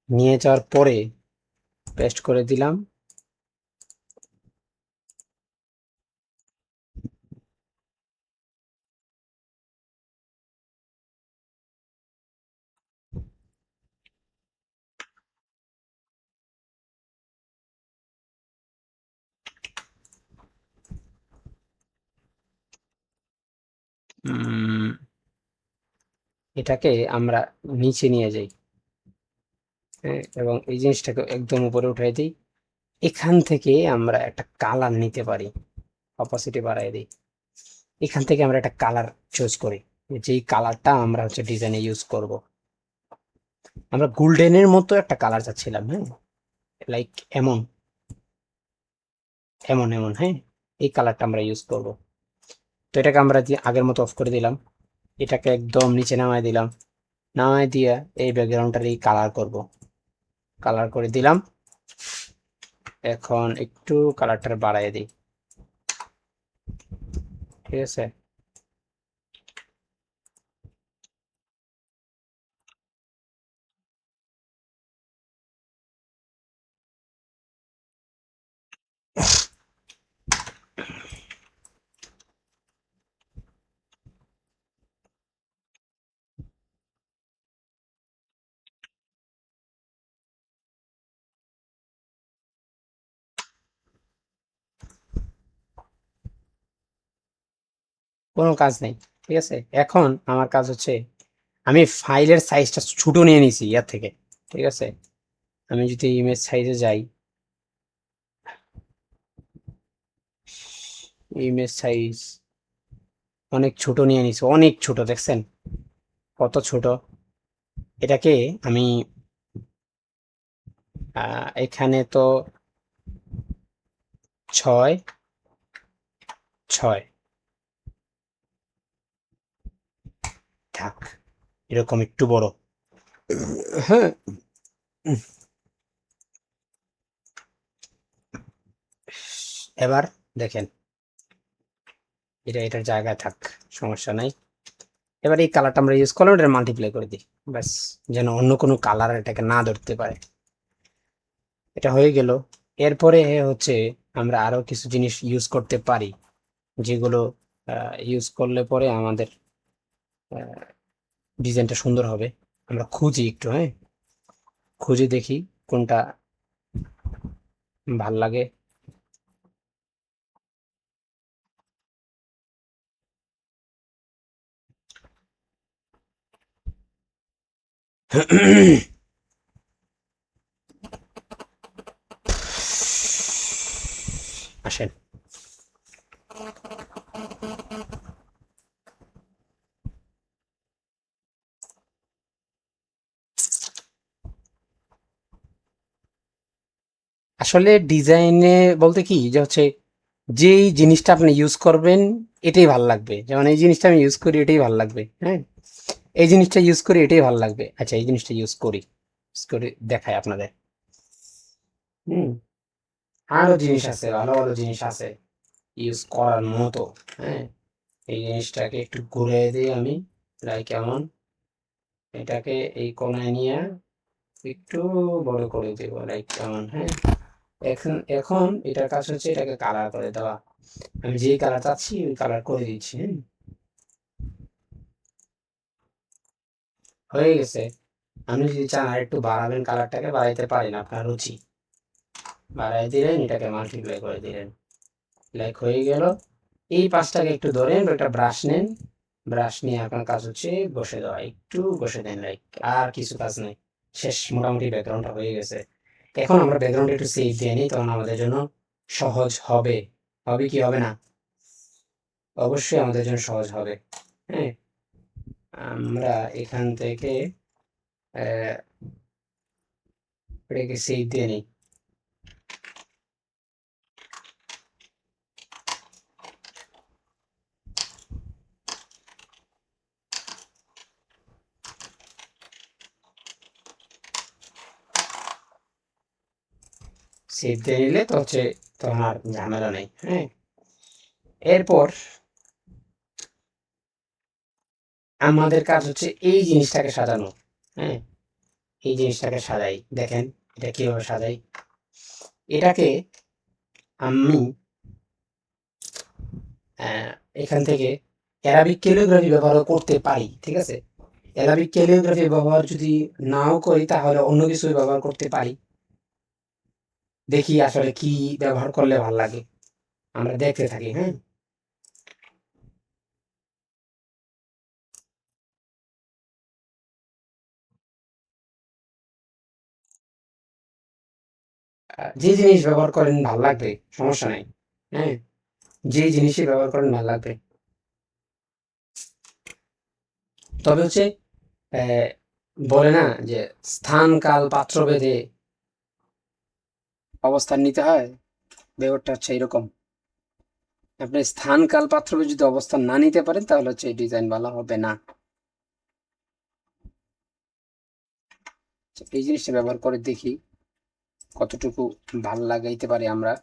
নিয়ে যাওয়ার পরে পেস্ট করে দিলাম। উম, এটাকে আমরা নিচে নিয়ে যাই। হ্যাঁ, এবং এই জিনিসটাকে একদম উপরে উঠাই দিই। এখান থেকে আমরা একটা কালার নিতে পারি, অপাসিটি বাড়াই দিই। এখান থেকে আমরা একটা কালার চুজ করি, যেই কালারটা আমরা হচ্ছে ডিজাইনে ইউজ করব। আমরা গোল্ডেনের মতো একটা কালার চাচ্ছিলাম, হ্যাঁ, লাইক এমন এমন এমন, হ্যাঁ, এই কালারটা আমরা ইউজ করব। তো এটাকে আমরা আগের মতো অফ করে দিলাম, এটাকে একদম নিচে নামায় দিলাম, নামায় দিয়ে এই ব্যাকগ্রাউন্ডটার এই কালার করব, কালার করে দিলাম। এখন একটু কালারটা বাড়াই দিই, ঠিক আছে। কোনো কাজ নেই, ঠিক আছে। এখন আমার কাজ হচ্ছে, আমি ফাইলের সাইজটা ছোট নিয়ে নিছি ইয়ার থেকে, ঠিক আছে। আমি যদি ইমেজ সাইজে যাই, ইমেজ সাইজ অনেক ছোট নিয়ে নিছি, অনেক ছোট, দেখছেন কত ছোট। এটাকে আমি এখানে তো 6 6 থাক, এরকম একটু বড়, হ্যাঁ। এবার দেখেন, এটা এটার জায়গায় থাক, সমস্যা নাই। এবার এই কালারটা আমরা ইউজ করলাম, এটা মাল্টিপ্লাই করে দিই, ব্যাস, যেন অন্য কোনো কালার এটাকে না ধরতে পারে। এটা হয়ে গেল। এরপরে হচ্ছে আমরা আরো কিছু জিনিস ইউজ করতে পারি, যেগুলো ইউজ করলে পরে আমাদের ডিজাইনটা সুন্দর হবে। আমরা খুঁজি একটু, হ্যাঁ, খুঁজে দেখি কোনটা ভাল লাগে। আসেন, আসলে ডিজাইনে বলতে কি যে হচ্ছে, যেই জিনিসটা আপনি ইউজ করবেন এটাই ভাল লাগবে। যেমন এই জিনিসটা আমি ইউজ করি, এটাই ভাল লাগবে, হ্যাঁ, এই জিনিসটা ইউজ করি, এটাই ভাল লাগবে। আচ্ছা, এই জিনিসটা ইউজ করি দেখাই আপনাদের। হুম, আরো জিনিস আছে, ভালো ভালো জিনিস আছে ইউজ করার মতো, হ্যাঁ। এই জিনিসটাকে একটু ঘুরে দিই আমি, লাইক কেমন, এটাকে এই কোণায় নিয়ে একটু বড় করে দেব, লাইক কেমন, হ্যাঁ। এখন এখন এটার কাজ হচ্ছে এটাকে কালার করে দেওয়া। আমি যেই কালার চাচ্ছি ওই কালার করে দিচ্ছি, হ্যাঁ, হয়ে গেছে। আপনি যদি চান আর একটু বাড়াবেন, কালারটাকে বাড়াইতে পারেন, আপনার রুচি, বাড়াই দিলেন, এটাকে মাল্টিপ্লাই করে দিলেন, লাইক হয়ে গেল। এই পাঁচটাকে একটু ধরেন, একটা ব্রাশ নেন, ব্রাশ নিয়ে আপনার কাজ হচ্ছে বসে দেওয়া, একটু বসে দেন, লাইক আর কিছু কাজ নেই, শেষ, মোটামুটি ব্যাকগ্রাউন্ডটা হয়ে গেছে। এখন আমরা ব্যাকগ্রাউন্ড একটু সেভ দিয়ে নিই, তখন আমাদের জন্য সহজ হবে। হবে কি হবে না? অবশ্যই আমাদের জন্য সহজ হবে, হ্যাঁ। আমরা এখান থেকে এটাকে সেভ দিয়ে নিই। সেভ দিয়ে নিলে তো হচ্ছে তখন আর ঝামেলা নেই, হ্যাঁ। এরপর আমাদের কাজ হচ্ছে এই জিনিসটাকে সাজানো, হ্যাঁ। এই জিনিসটাকে সাজাই, দেখেন এটা কিভাবে সাজাই। এটাকে আমি আহ, এখান থেকে অ্যারাবিক ক্যালিগ্রাফি ব্যবহার করতে পারি, ঠিক আছে। অ্যারাবিক ক্যালিগ্রাফি ব্যবহার যদি নাও করি, তাহলে অন্য কিছু ব্যবহার করতে পারি। দেখি আসলে কি ব্যবহার করলে ভালো লাগে, আমরা দেখতে থাকি, হ্যাঁ। যে জিনিস ব্যবহার করেন ভালো লাগবে, সমস্যা নাই, হ্যাঁ, যে জিনিসই ব্যবহার করেন ভালো লাগবে। তবে হচ্ছে বলে না যে স্থান কাল পাত্র ভেদে অবস্থান নিতে হয়, ব্যাপারটা হচ্ছে এরকম। আপনি স্থান কাল পাত্র ভেদে যদি অবস্থান না নিতে পারেন তাহলে হচ্ছে এই ডিজাইন ভালো হবে না। এই জিনিসটা ব্যবহার করে দেখি কতটুকু ভাল লাগাইতে পারি আমরা।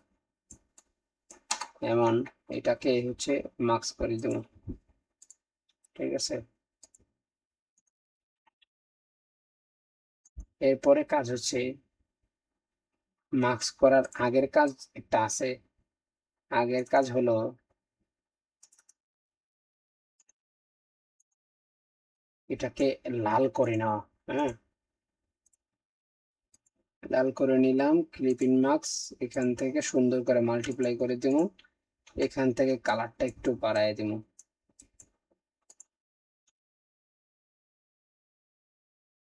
এমন এটাকে হচ্ছে মার্কস করে দেব, ঠিক আছে। এরপরে কাজ হচ্ছে মার্কস করার আগের কাজ একটা আছে। আগের কাজ হলো এটাকে লাল করে নেওয়া। হ্যাঁ, লাল করে নিলাম, ক্লিপিং মার্কস এখান থেকে সুন্দর করে মাল্টিপ্লাই করে দেব, এখান থেকে কালারটা একটু বাড়ায় দেব।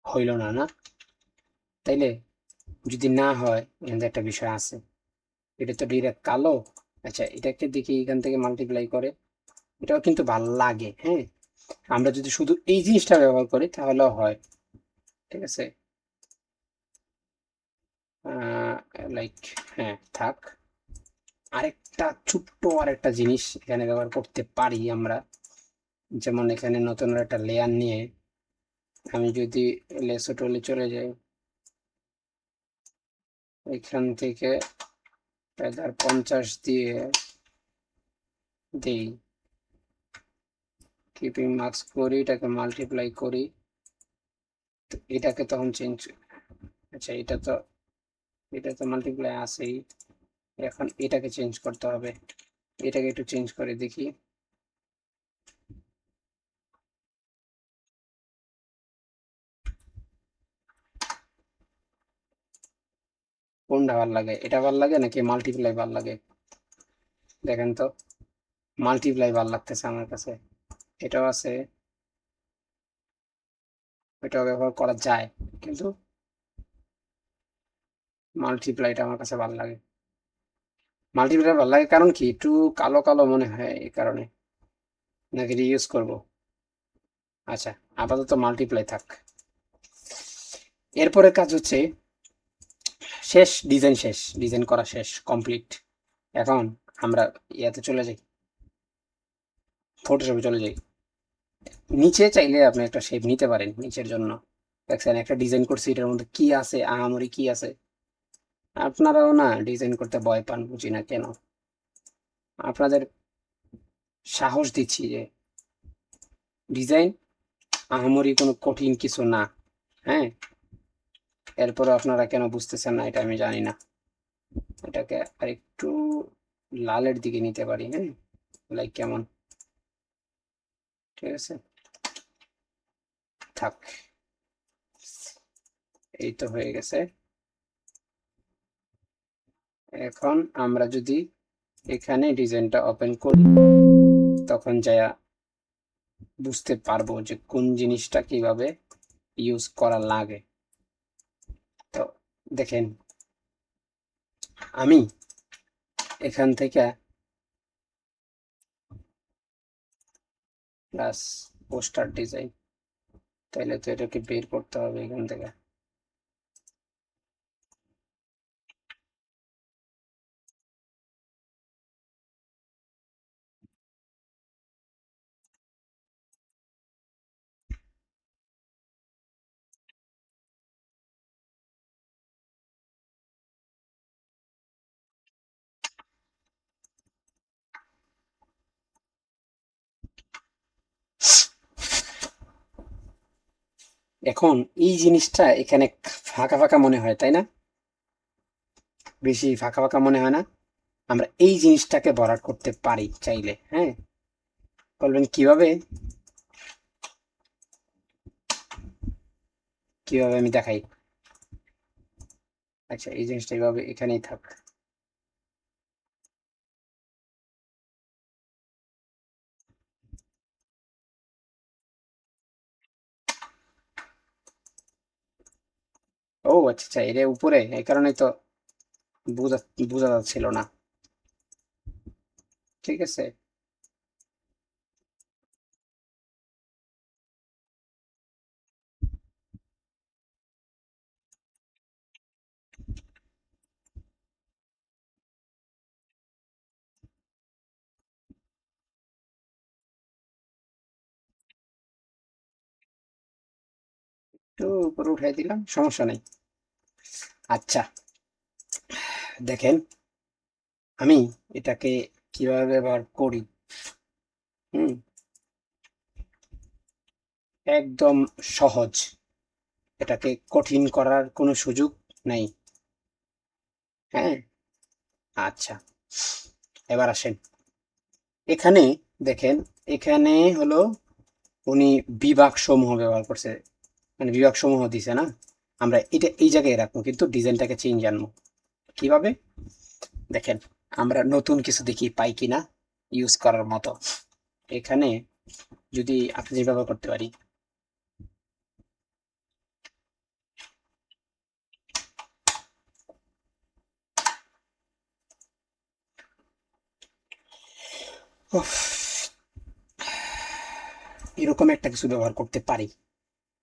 হইল না, না তাইলে যদি না হয় এখানে একটা বিষয় আছে, এটা তো ডিরেক্ট কালো। আচ্ছা, এটাকে দেখি এখান থেকে মাল্টিপ্লাই করে, এটাও কিন্তু ভালো লাগে। হ্যাঁ, আমরা যদি শুধু এই জিনিসটা ব্যবহার করি তাহলেও হয়, ঠিক আছে। লাইক, হ্যাঁ থাক। আরেকটা ছোট্ট আরেকটা জিনিস এখানে ব্যবহার করতে পারি আমরা, যেমন এখানে নতুন একটা লেয়ার নিয়ে আমি যদি লেসো টুলে চলে যাই, এখান থেকে 50 দিয়ে দিই, কিপিং মার্কস করি, এটাকে মাল্টিপ্লাই করি, তো এটাকে তখন চেঞ্জ। আচ্ছা, এটা তো মাল্টিপ্লাই আছেই, এখন এটাকে চেঞ্জ করতে হবে। এটাকে একটু চেঞ্জ করে দেখি। কোনটা ভাল লাগে, এটা ভাল লাগে নাকি মাল্টিপ্লাই ভাল লাগে? দেখেন তো, মাল্টিপ্লাই ভাল লাগতেছে আমার কাছে। এটাও আছে, এটাও ব্যবহার করা যায়, কিন্তু মাল্টিপ্লাইটা আমার কাছে ভাল লাগে। মাল্টিপ্লাই ভাল লাগে কারণ কি, একটু কালো কালো মনে হয় এই কারণে, নাকি রিইউজ করব। আচ্ছা, আপাতত মাল্টিপ্লাই থাক। এরপরে কাজ হচ্ছে শেষ, ডিজাইন শেষ, ডিজাইন করা শেষ, কমপ্লিট। এখন আমরা ইয়াতে চলে যাই, ফটোশপে চলে যাই। নিচে চাইলে আপনি একটা শেপ নিতে পারেন নিচের জন্য। দেখছেন একটা ডিজাইন করছি, এটার মধ্যে কি আছে, আহামরি কি আছে। আপনারাও না ডিজাইন করতে ভয় পান, বুঝি না কেন। আপনাদের সাহস দিচ্ছি যে ডিজাইন আহামরি কোনো কঠিন কিছু না। হ্যাঁ, এরপরে আপনারা কেন বুঝতেছেন না এটা আমি জানি না। এটাকে আরেকটু লালের দিকে নিতে পারি। হ্যাঁ, লাইক কেমন, ঠিক আছে, থাক। এই তো হয়ে গেছে। এখন আমরা যদি এখানে ডিজাইনটা ওপেন করি তখন যা বুঝতে পারবো যে কোন জিনিসটা কিভাবে ইউজ করা লাগে। তো দেখেন, আমি এখান থেকে প্লাস পোস্টার ডিজাইন, তাইলে তো এটাকে বের করতে হবে এখান থেকে। এখন এই জিনিসটা এখানে ফাঁকা ফাঁকা মনে হয়, তাই না? বেশি ফাঁকা ফাঁকা মনে হয় না? আমরা এই জিনিসটাকে ভরাট করতে পারি চাইলে। হ্যাঁ, বলবেন কিভাবে? কিভাবে আমি দেখাই। আচ্ছা, এই জিনিসটা এইভাবে এখানেই থাক। ও আচ্ছা আচ্ছা, এর উপরে, এই কারণেই তো বোঝা বোঝা যাচ্ছিল না। ঠিক আছে। একটু উপরে উঠাই দিলাম, সমস্যা নেই। আচ্ছা, দেখেন আমি এটাকে কিভাবে ব্যবহার করি। হুম, একদম সহজ, এটাকে কঠিন করার কোনো সুযোগ নেই। হ্যাঁ, আচ্ছা, এবার আসেন এখানে। দেখেন এখানে হলো উনি বিভাগ সমূহ ব্যবহার করছে, মানে বিভাগ সমূহ দিছে না। আমরা এটা এই জায়গায় রাখবো, কিন্তু ডিজাইনটাকে চেঞ্জ আনবো কিভাবে দেখেন। আমরা নতুন কিছু দেখি পাই কিনা ইউজ করার মতো। এখানে যদি আপনি যে ব্যবহার করতে পারি, উফ, এরকম একটা কিছু ব্যবহার করতে পারি।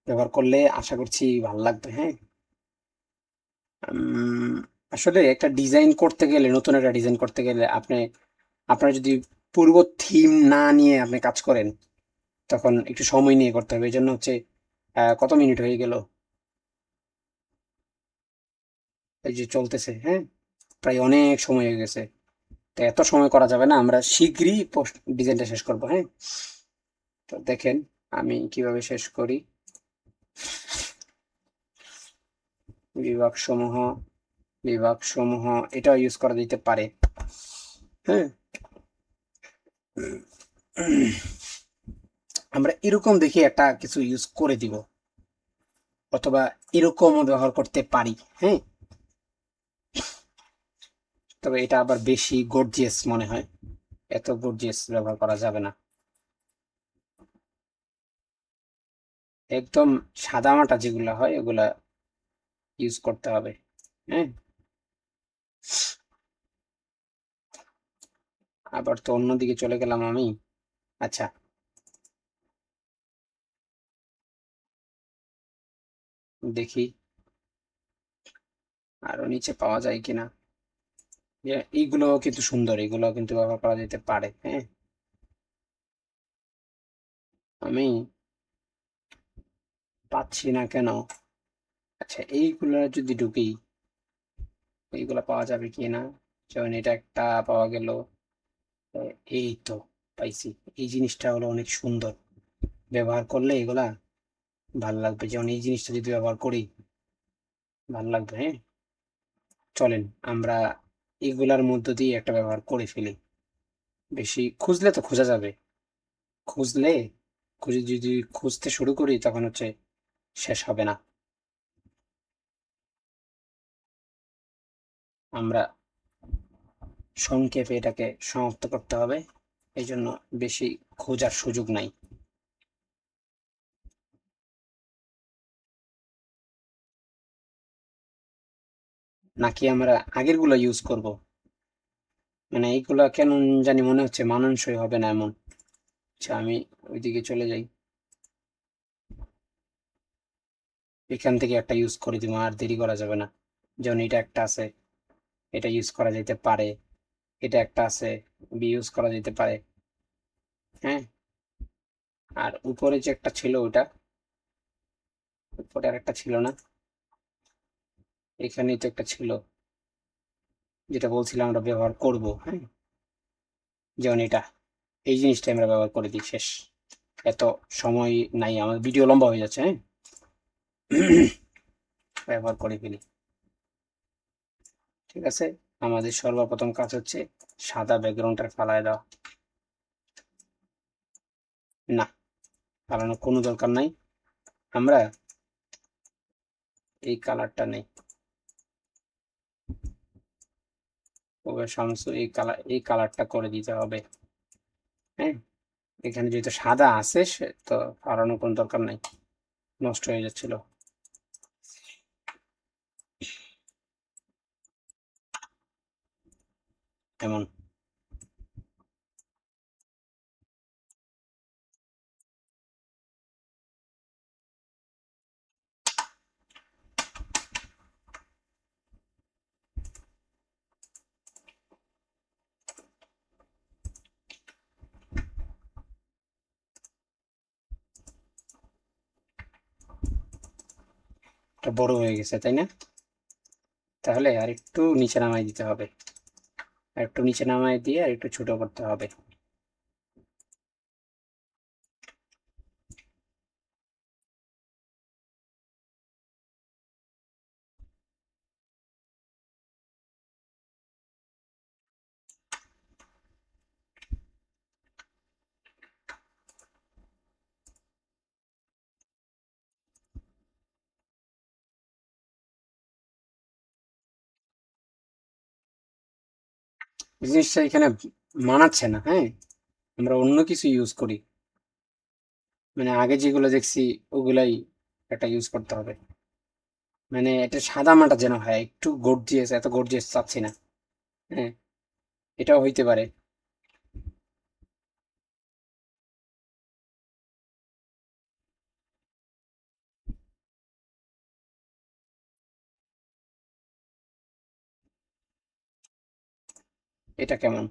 ব্যবহার করলে আশা করছি ভালো লাগবে। হ্যাঁ, উম, আসলে একটা ডিজাইন করতে গেলে, নতুন একটা ডিজাইন করতে গেলে আপনার যদি পূর্ব থিম না নিয়ে আপনি কাজ করেন, তখন একটু সময় নিয়ে করতে হবে। এই জন্য হচ্ছে কত মিনিট হয়ে গেল, এই যে চলতেছে। হ্যাঁ, প্রায় অনেক সময় হয়ে গেছে। তো এত সময় করা যাবে না, আমরা শীঘ্রই পোস্ট ডিজাইনটা শেষ করব। হ্যাঁ, তো দেখেন আমি কিভাবে শেষ করি। বিভাগ সমূহ, বিভাগ সমূহ এটাও ইউজ করা যেতে পারে। হ্যাঁ, আমরা এরকম দেখে একটা কিছু ইউজ করে দিব, অথবা এরকমও ব্যবহার করতে পারি। হ্যাঁ, তবে এটা আবার বেশি গর্জিয়াস মনে হয়, এত গর্জিয়াস ব্যবহার করা যাবে না। একদম সাদামাটা যেগুলা হয় ওগুলা ইউজ করতে হবে। হ্যাঁ, আবার তো অন্যদিকে চলে গেলাম আমি। আচ্ছা, দেখি আরো নিচে পাওয়া যায় কিনা। এইগুলো কিন্তু সুন্দর, এগুলো কিন্তু ব্যবহার করা যেতে পারে। হ্যাঁ, আমি পাচ্ছি না কেন। আচ্ছা, এইগুলা যদি ঢুকি, এইগুলা পাওয়া যাবে কিনা। যেমন এটা একটা পাওয়া গেল। এই তো পাইছি। এই জিনিসটা হলো অনেক সুন্দর, ব্যবহার করলে এগুলা ভাল লাগবে। যেমন এই জিনিসটা যদি ব্যবহার করি ভাল লাগবে। হ্যাঁ, চলেন আমরা এগুলার মধ্য দিয়ে একটা ব্যবহার করে ফেলি। বেশি খুঁজলে তো খোঁজা যাবে, খুঁজলে খুঁজে যদি খুঁজতে শুরু করি তখন হচ্ছে শেষ হবে না। আমরা সংক্ষেপে এটাকে সমাপ্ত করতে হবে, এই জন্য বেশি খোঁজার সুযোগ নাই। নাকি আমরা আগের গুলো ইউজ করব, মানে এইগুলা কেন জানি মনে হচ্ছে মানানসই হবে না এমন। আচ্ছা, আমি ওইদিকে চলে যাই, এখান থেকে একটা ইউজ করে দিব, আর দেরি করা যাবে না। যেমন এটা একটা আছে, এটা ইউজ করা যেতে পারে। এটা একটা আছে, বি ইউজ করা যেতে পারে। হ্যাঁ, আর উপরে যে একটা ছিল ওটা, উপরে আর একটা ছিল না, এখানেই তো একটা ছিল যেটা বলছিলাম আমরা ব্যবহার করব। হ্যাঁ, যেমন এটা, এই জিনিসটা আমরা ব্যবহার করে দিই, শেষ। এত সময় নাই, আমার ভিডিও লম্বা হয়ে যাচ্ছে। হ্যাঁ, ব্যবহার করে ফেলি। ঠিক আছে, আমাদের সর্বপ্রথম কাজ হচ্ছে সাদা ব্যাকগ্রাউন্ডটা ফালায় দেওয়া। না, ফালানোর কোনো দরকার নাই, আমরা এই কালারটা নেই। ওকে শামসু, এই কালারটা করে দিতে হবে। হ্যাঁ, এখানে যেহেতু সাদা আছে সে তো ফালানোর কোনো দরকার নাই, নষ্ট হয়ে যাচ্ছিল। এমন এটা বড় হয়ে গেছে, তাই না? তাহলে আর একটু নিচে নামাই দিতে হবে, আর একটু নিচে নামাই দিয়ে আর একটু ছোট করতে হবে। জিনিসটা এখানে মানাচ্ছে না, হ্যাঁ, আমরা অন্য কিছু ইউজ করি, মানে আগে যেগুলো দেখছি ওগুলাই একটা ইউজ করতে হবে। মানে এটা সাদা মাটা যেন হয়, একটু গর্জিয়াস, এত গর্জিয়াস চাচ্ছি না। হ্যাঁ, এটাও হইতে পারে। এটা কেমন?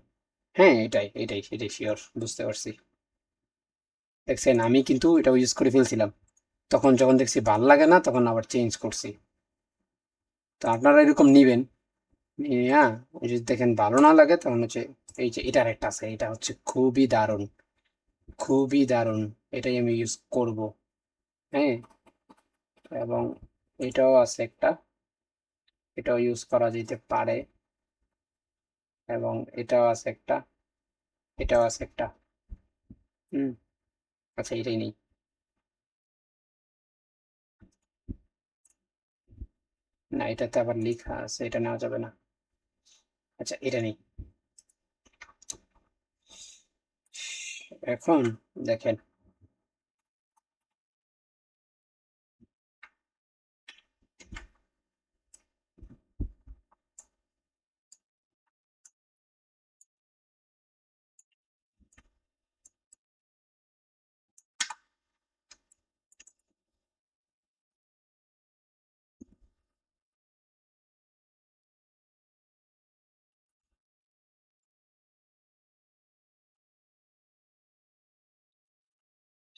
হ্যাঁ, এটাই শিওর, বুঝতে পারছি। দেখছেন, আমি কিন্তু এটা ইউজ করে ফেলছিলাম, তখন যখন দেখছি ভাল লাগে না তখন আবার চেঞ্জ করছি। তো আপনারা এরকম নিবেন, নিয়ে যদি দেখেন ভালো না লাগে তখন হচ্ছে, এই যে এটার একটা আছে, এটা হচ্ছে খুবই দারুণ, খুবই দারুণ, এটাই আমি ইউজ করব। হ্যাঁ, এবং এটাও আছে একটা, এটাও ইউজ করা যেতে পারে, এবং এটাও আছে একটা, এটাও আছে একটা। হুম, আচ্ছা এটাই নেই। না, এটাতে আবার লেখা আছে, এটা নেওয়া যাবে না। আচ্ছা এটা নেই। এখন দেখেন,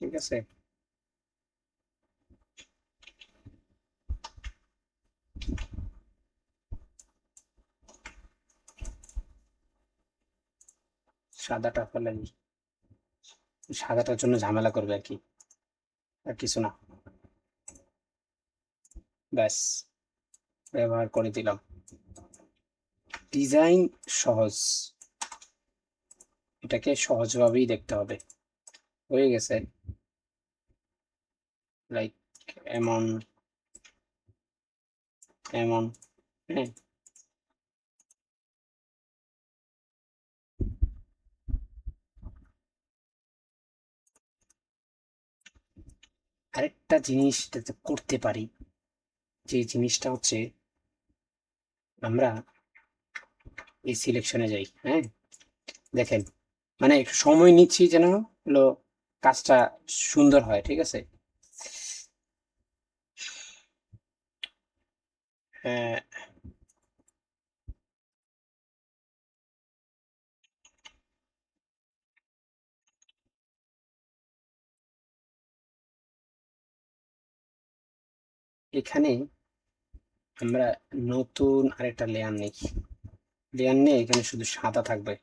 ঠিক আছে, সাদাটা ফেলে দিই, সাদাটার জন্য ঝামেলা করবে আর কি, আর কিছু না। ব্যাস, ব্যবহার করে দিলাম। ডিজাইন সহজ, এটাকে সহজভাবেই দেখতে হবে। হয়ে গেছে, লাইক এমন, এমন। হ্যাঁ, আরেকটা জিনিস যাতে করতে পারি, যে জিনিসটা হচ্ছে, আমরা এই সিলেকশনে যাই, হ্যাঁ, দেখেন, মানে একটু সময় নিচ্ছি যেন হলো কাজটা সুন্দর হয়, ঠিক আছে। হ্যাঁ, এখানে আমরা নতুন আরেকটা লেয়ার নিই, লেয়ার নিয়ে এখানে শুধু সাদা থাকবে,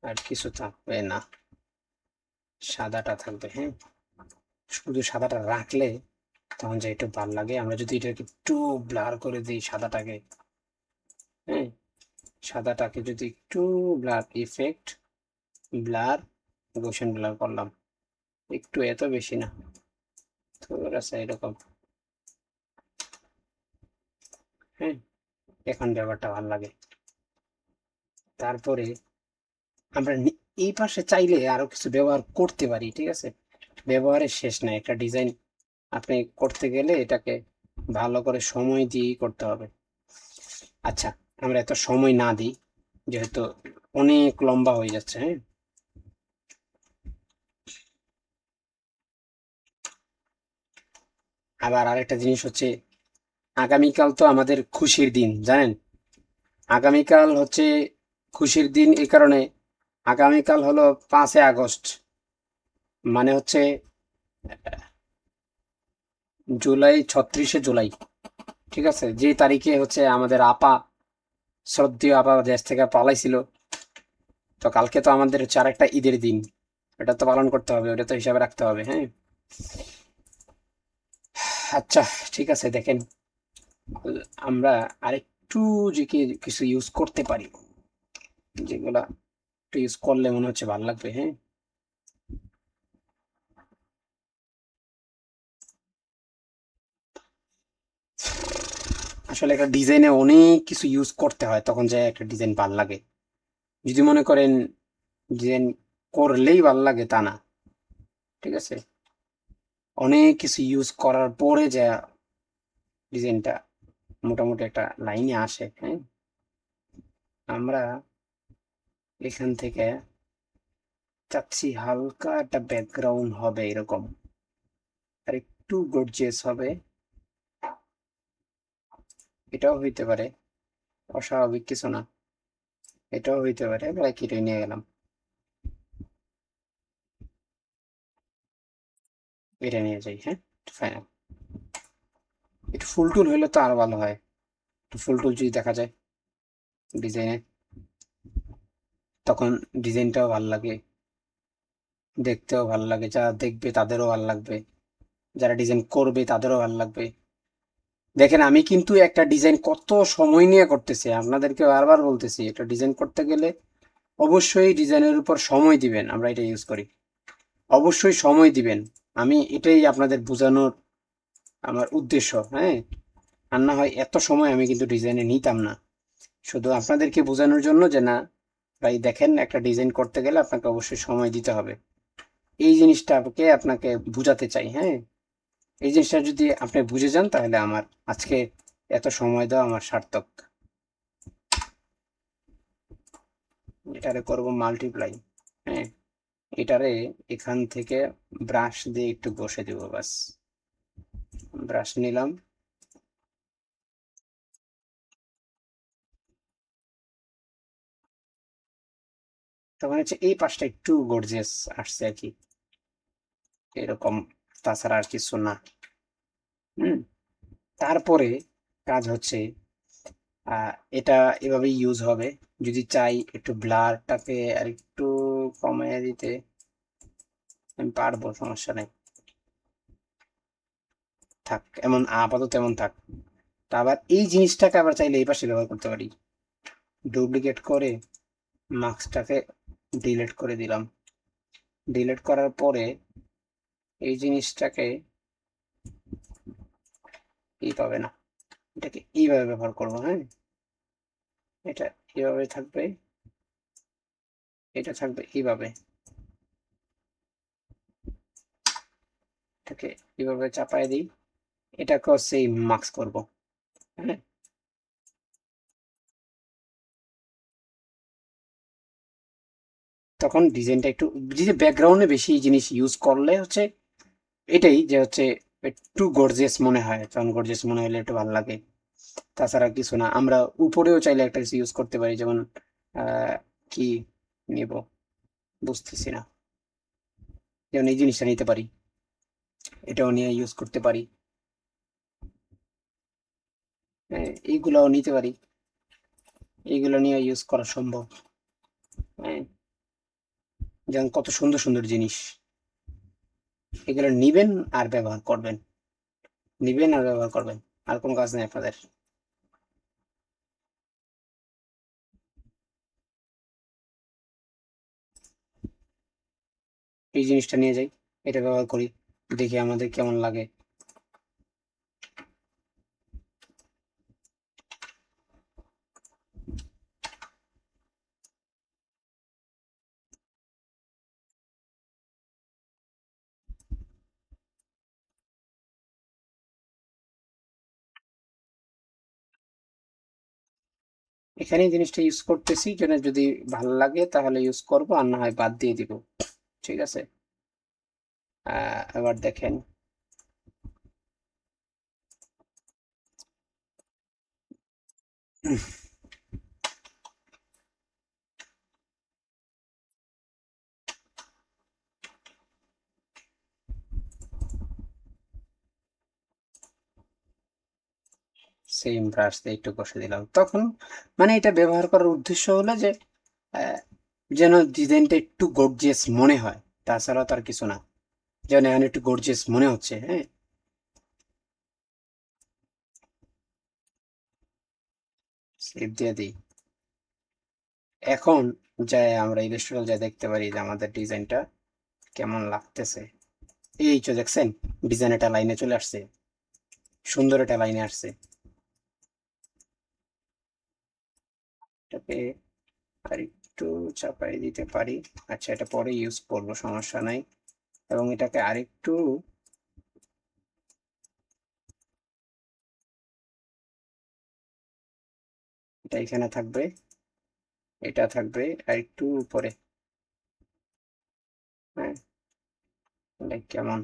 আর কিছু থাকবে না, সাদাটা থাকবে। হ্যাঁ, শুধু সাদাটা রাখলে তখন যে একটু ভালো লাগে। আমরা যদি এটাকে একটু ব্লার করে দিই সাদাটাকে, হ্যাঁ, সাদাটাকে যদি একটু blur, effect, blur, Gaussian blur করলাম, একটু, এত বেশি না, থোড়া সা এরকম। হ্যাঁ, এখন ব্যাপারটা ভালো লাগে। তারপরে আমরা এই পাশে চাইলে আরো কিছু ব্যবহার করতে পারি, ঠিক আছে, ব্যবহারের শেষ নাই। একটা ডিজাইন আপনি করতে গেলে এটাকে ভালো করে সময় দিয়েই করতে হবে। আচ্ছা, আমরা এত সময় না দিই, যেহেতু অনেক লম্বা হয়ে যাচ্ছে। হ্যাঁ, আবার আরেকটা জিনিস হচ্ছে, আগামীকাল তো আমাদের খুশির দিন, জানেন। আগামীকাল হচ্ছে খুশির দিন এই কারণে, আগামীকাল হলো 5ই আগস্ট, মানে হচ্ছে জুলাই 36শে জুলাই, ঠিক আছে, যে তারিখে হচ্ছে আমাদের আপা, শ্রদ্ধেয় আপা দেশ থেকে পালাইছিল। তো কালকে তো আমাদের হচ্ছে আরেকটা ঈদের দিন, এটা তো পালন করতে হবে, ওটা তো হিসাবে রাখতে হবে, হ্যাঁ। আচ্ছা, ঠিক আছে, দেখেন আমরা আরেকটু যে কিছু ইউজ করতে পারি, যেগুলা একটু ইউজ করলে মনে হচ্ছে ভালো লাগবে, হ্যাঁ। আসলে একটা ডিজাইনে অনেক কিছু ইউজ করতে হয়, তখন যে একটা ডিজাইন ভাল লাগে। যদি মনে করেন ডিজাইন করলেই ভাল লাগে তা না, ঠিক আছে, অনেক কিছু ইউজ করার পরে যা ডিজাইনটা মোটামুটি একটা লাইনে আসে, হ্যাঁ। আমরা এখান থেকে চাচ্ছি হালকা একটা ব্যাকগ্রাউন্ড হবে এরকম, আর একটু গর্জিয়াস হবে, এটাও হইতে পারে, অস্বাভাবিক কিছু না, এটাও হইতে পারে, কেটে নিয়ে গেলাম, এটা নিয়ে যাই, হ্যাঁ, ফাইনাল। একটু ফুল টুল হইলে তো আরো ভালো হয়, একটু ফুল টুল যদি দেখা যায় ডিজাইনে, তখন ডিজাইনটাও ভাল লাগে, দেখতেও ভাল লাগে, যারা দেখবে তাদেরও ভাল লাগবে, যারা ডিজাইন করবে তাদেরও ভাল লাগবে। দেখেন আমি কিন্তু একটা ডিজাইন কত সময় নিয়ে করতেছি, আপনাদেরকে বারবার বলতেছি, একটা ডিজাইন করতে গেলে অবশ্যই ডিজাইনের উপর সময় দিবেন, আমরা এটা ইউজ করি, অবশ্যই সময় দিবেন। আমি এটাই আপনাদের বোঝানোর আমার উদ্দেশ্য, হ্যাঁ। আর না হয় এত সময় আমি কিন্তু ডিজাইনে নিতাম না, শুধু আপনাদেরকে বোঝানোর জন্য যে না ভাই দেখেন, একটা ডিজাইন করতে গেলে আপনাকে অবশ্যই সময় দিতে হবে, এই জিনিসটাকে আপনাকে বুঝাতে চাই, হ্যাঁ। এই জিনিসটা যদি আপনি বুঝে যান তাহলে আমার আজকে এত সময় দেওয়া আমার সার্থক। এটারে করব মাল্টিপ্লাই, হ্যাঁ, এটারে এখান থেকে ব্রাশ দিয়ে একটু বসে দেবো, বাস, ব্রাশ নিলাম, তখন হচ্ছে এই পাশটা একটু গর্জিয়াস আসছে আর কি, এরকম, তাছাড়া আর কিছু না। হুম, তারপরে কাজ হচ্ছে এটা এভাবে ইউজ হবে, যদি চাই একটু ব্লারটাকে আর একটু কমাইয়া দিতে আমি পারবো, সমস্যা নেই, থাক এমন, আপাতত এমন থাক। তা আবার এই জিনিসটাকে আবার চাইলে এই পাশে ব্যবহার করতে পারি, ডুপ্লিকেট করে মার্কসটাকে ডিলিট করে দিলাম, ডিলিট করার পরে এই জিনিসটাকে এই পাবে না, এটাকে এইভাবে ব্যবহার করবো, হ্যাঁ, এটা এইভাবে থাকবে, এটা থাকবে এইভাবে, এটাকে এইভাবে চাপায় দিই, এটাকেও সেই মার্কস করব, হ্যাঁ। তখন ডিজাইনটা একটু, যদি ব্যাকগ্রাউন্ডে বেশি জিনিস ইউজ করলে হচ্ছে এটাই যে হচ্ছে একটু গর্জিয়াস মনে হয়, তখন গর্জিয়াস মনে হলে একটু ভালো লাগে, তাছাড়া কিছু না। আমরা উপরেও চাইলে একটা কিছু ইউজ করতে পারি, যেমন কি নিব বুঝতেছি না, যেমন এই জিনিসটা নিতে পারি, এটাও নিয়ে ইউজ করতে পারি, হ্যাঁ, এইগুলাও নিতে পারি, এইগুলো নিয়ে ইউজ করা সম্ভব, হ্যাঁ। যেমন কত সুন্দর সুন্দর জিনিস, এগুলো নিবেন আর ব্যবহার করবেন, নিবেন আর ব্যবহার করবেন, আর কোনো কাজ নেই আপনাদের। এই জিনিসটা নিয়ে যাই, এটা ব্যবহার করি, দেখি আমাদের কেমন লাগে। এখানে এই জিনিসটা ইউজ করতেছি যেন, যদি ভালো লাগে তাহলে ইউজ করব, আর না হয় বাদ দিয়ে দিব, ঠিক আছে। এবার দেখেন, সেম ব্রাশ দিয়ে একটু কষে দিলাম। তখন মানে এটা ব্যবহার করার উদ্দেশ্য হলো যে যেন ডিজাইনটা একটু গর্জিয়াস মনে হয়, তাছাড়া তার কিছু না, যেন এখানে একটু গর্জিয়াস মনে হচ্ছে। হ্যাঁ, সেভ দিয়ে দিই। এখন যাই আমরা ইলাস্ট্রেটর যাই দেখতে পারি যে আমাদের ডিজাইনটা কেমন লাগতেছে। এই যে দেখছেন, ডিজাইন একটা লাইনে চলে আসছে, সুন্দর একটা লাইনে আসছে। এটাকে আর একটু চাপাই দিতে পারি। আচ্ছা, এটা পরে ইউজ করবো, সমস্যা নাই। এবং এটাকে আরেকটু, এটা এখানে থাকবে, এটা থাকবে আর একটু উপরে। হ্যাঁ, এটা কেমন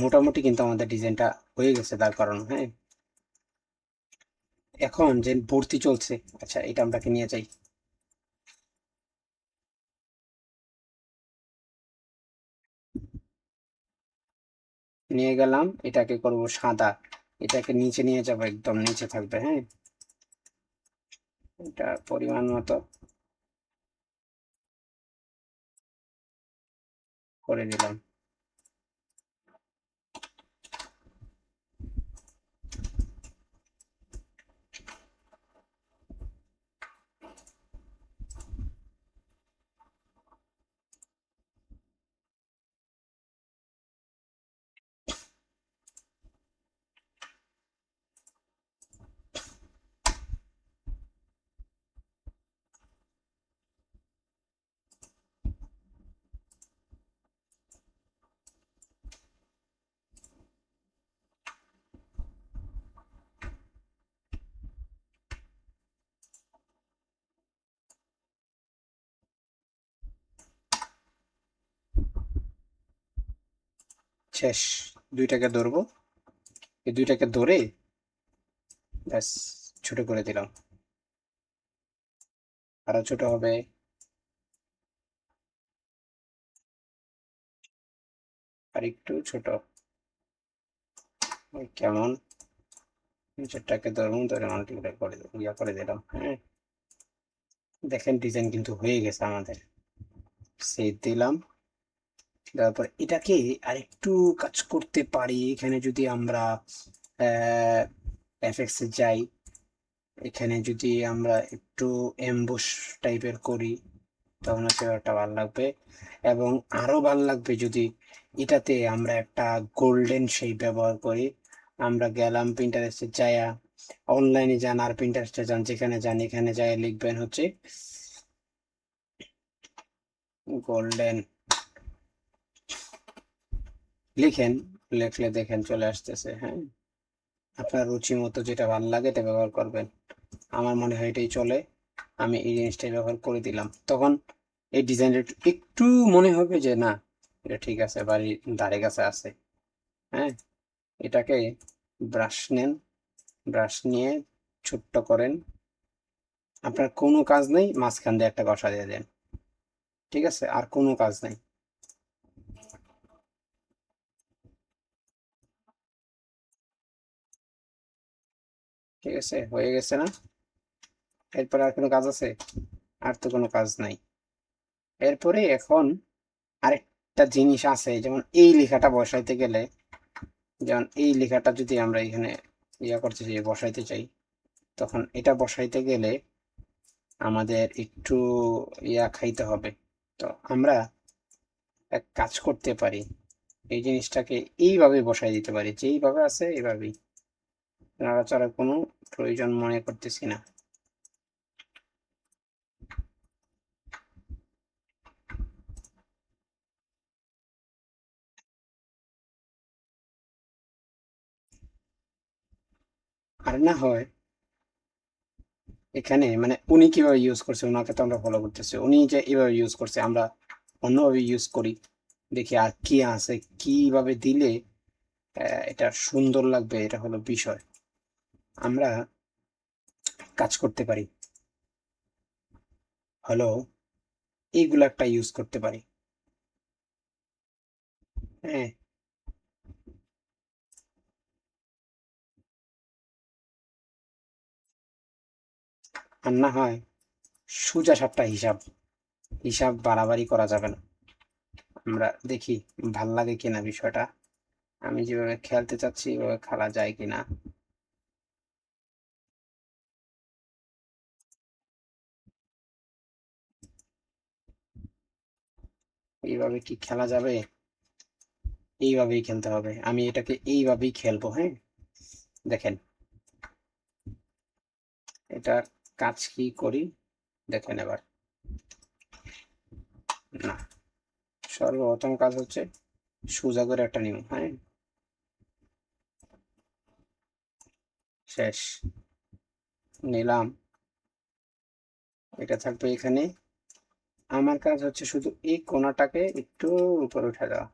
মোটামুটি কিন্তু আমাদের ডিজাইনটা হয়ে গেছে তার কারণ। হ্যাঁ, এখন যে ভর্তি চলছে, আচ্ছা এটা আমরা নিয়ে যাই। নিয়ে গেলাম, এটাকে করব সাদা, এটাকে নিচে নিয়ে যাব, একদম নিচে থাকবে। হ্যাঁ, এটা পরিমাণ মতো করে দিলাম। শেষ। দুইটাকে ধরবো, এই দুইটাকে ধরে ব্যাস ছোট করে দিলাম। আরো ছোট হবে, আর একটু ছোট। ওই কেমন, নিচেরটাকে ধরুন, ধরে মাল্টিপ্লাই করে ইয়া করে দিলাম। হ্যাঁ, দেখেন ডিজাইন কিন্তু হয়ে গেছে আমাদের। সেভ দিলাম। তারপর এটাকে আরেকটু কাজ করতে পারি। এখানে যদি আমরা এফএক্স এ যাই, এখানে যদি আমরা একটু এমবুশ টাইপের করি, তখন হচ্ছে একটা ভালো লাগবে। এবং আরো ভালো লাগবে যদি এটাতে আমরা একটা গোল্ডেন শেপ ব্যবহার করি। আমরা গেলাম প্রিন্টারেস্টে যায়া, অনলাইনে যান আর প্রিন্টারেস্টে যান, যেখানে যান এখানে যায় লিখবেন হচ্ছে গোল্ডেন, লিখেন, লিখলে দেখেন চলে আসতেছে। হ্যাঁ, আপনার রুচি মতো যেটা ভালো লাগে এটা ব্যবহার করবেন। আমার মনে হয় এটাই চলে, আমি এই জিনিসটাই ব্যবহার করে দিলাম। তখন এই ডিজাইনটা একটু মনে হবে যে না, এটা ঠিক আছে, বাড়ির ধারে কাছে আছে। হ্যাঁ, এটাকে ব্রাশ নেন, ব্রাশ নিয়ে ছোট্ট করেন। আপনার কোনো কাজ নেই, মাঝখান দিয়ে একটা ঘষা দিয়ে দেন, ঠিক আছে, আর কোনো কাজ নেই। ঠিক আছে, হয়ে গেছে না? এরপরে আর কোনো কাজ আছে? আর তো কোনো কাজ নাই। এরপরে এখন আরেকটা জিনিস আছে, যেমন এই লেখাটা বসাইতে গেলে, যেমন এই লেখাটা যদি আমরা এখানে ইয়া করতে চাই, বসাইতে চাই, তখন এটা বসাইতে গেলে আমাদের একটু ইয়া খাইতে হবে। তো আমরা এক কাজ করতে পারি, এই জিনিসটাকে এইভাবে বসাই দিতে পারি, যেইভাবে আছে এইভাবেই, নাড়াচাড়ার কোনো প্রয়োজন মনে করতেছি না। আর না হয় এখানে মানে উনি কিভাবে ইউজ করছে, ওনাকে তো আমরা ফলো করতেছি, উনি যে এইভাবে ইউজ করছে আমরা অন্যভাবে ইউজ করি, দেখি আর কি আছে, কিভাবে দিলে এটা সুন্দর লাগবে, এটা হলো বিষয়। আমরা কাজ করতে পারি হলো এইগুলো একটা ইউজ করতে পারি। হ্যাঁ, আর না হয় সোজা সাপটা হিসাব, হিসাব বাড়াবাড়ি করা যাবে না। আমরা দেখি ভাল লাগে কিনা বিষয়টা, আমি যেভাবে খেলতে চাচ্ছি ওভাবে খেলা যায় কিনা। এইভাবে কি খেলা যাবে? এইভাবেই খেলতে হবে, আমি এটাকে এইভাবেই খেলবো। হ্যাঁ, দেখেন এটার কাজ কি করি দেখেন এবার। না, সর্বপ্রথম কাজ হচ্ছে সোজা করে একটা নিয়ম। হ্যাঁ, শেষ, নিলাম, এটা থাকবে এখানে। আমার কাজ হচ্ছে শুধু এই কোণাটাকে একটু উপরে উঠে দেওয়া,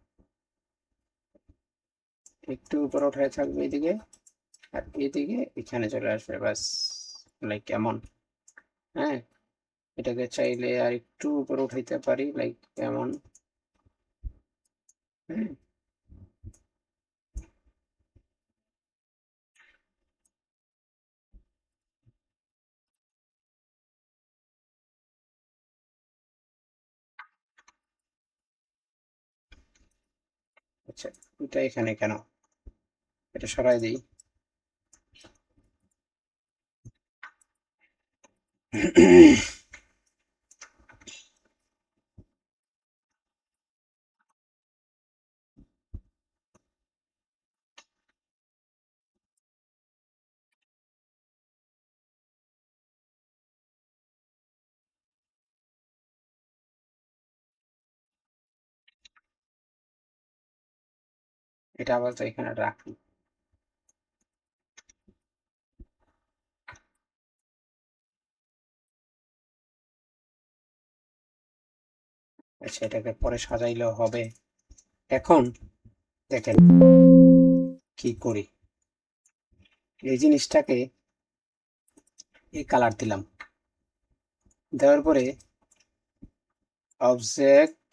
একটু উপরে উঠে থাকবে এদিকে, আর এদিকে এখানে চলে আসবে ব্যাস, লাইক কেমন। হ্যাঁ, এটাকে চাইলে আর একটু উপরে উঠাইতে পারি, লাইক এমন। হ্যাঁ, আচ্ছা, এটা এখানে কেন, এটা সরাই দিই। এটা আবার তো এখানে রাখি। আচ্ছা, এটাকে পরে সাজাইলেও হবে। এখন দেখেন কি করি, এই জিনিসটাকে এই কালার দিলাম, দেওয়ার পরে অবজেক্ট,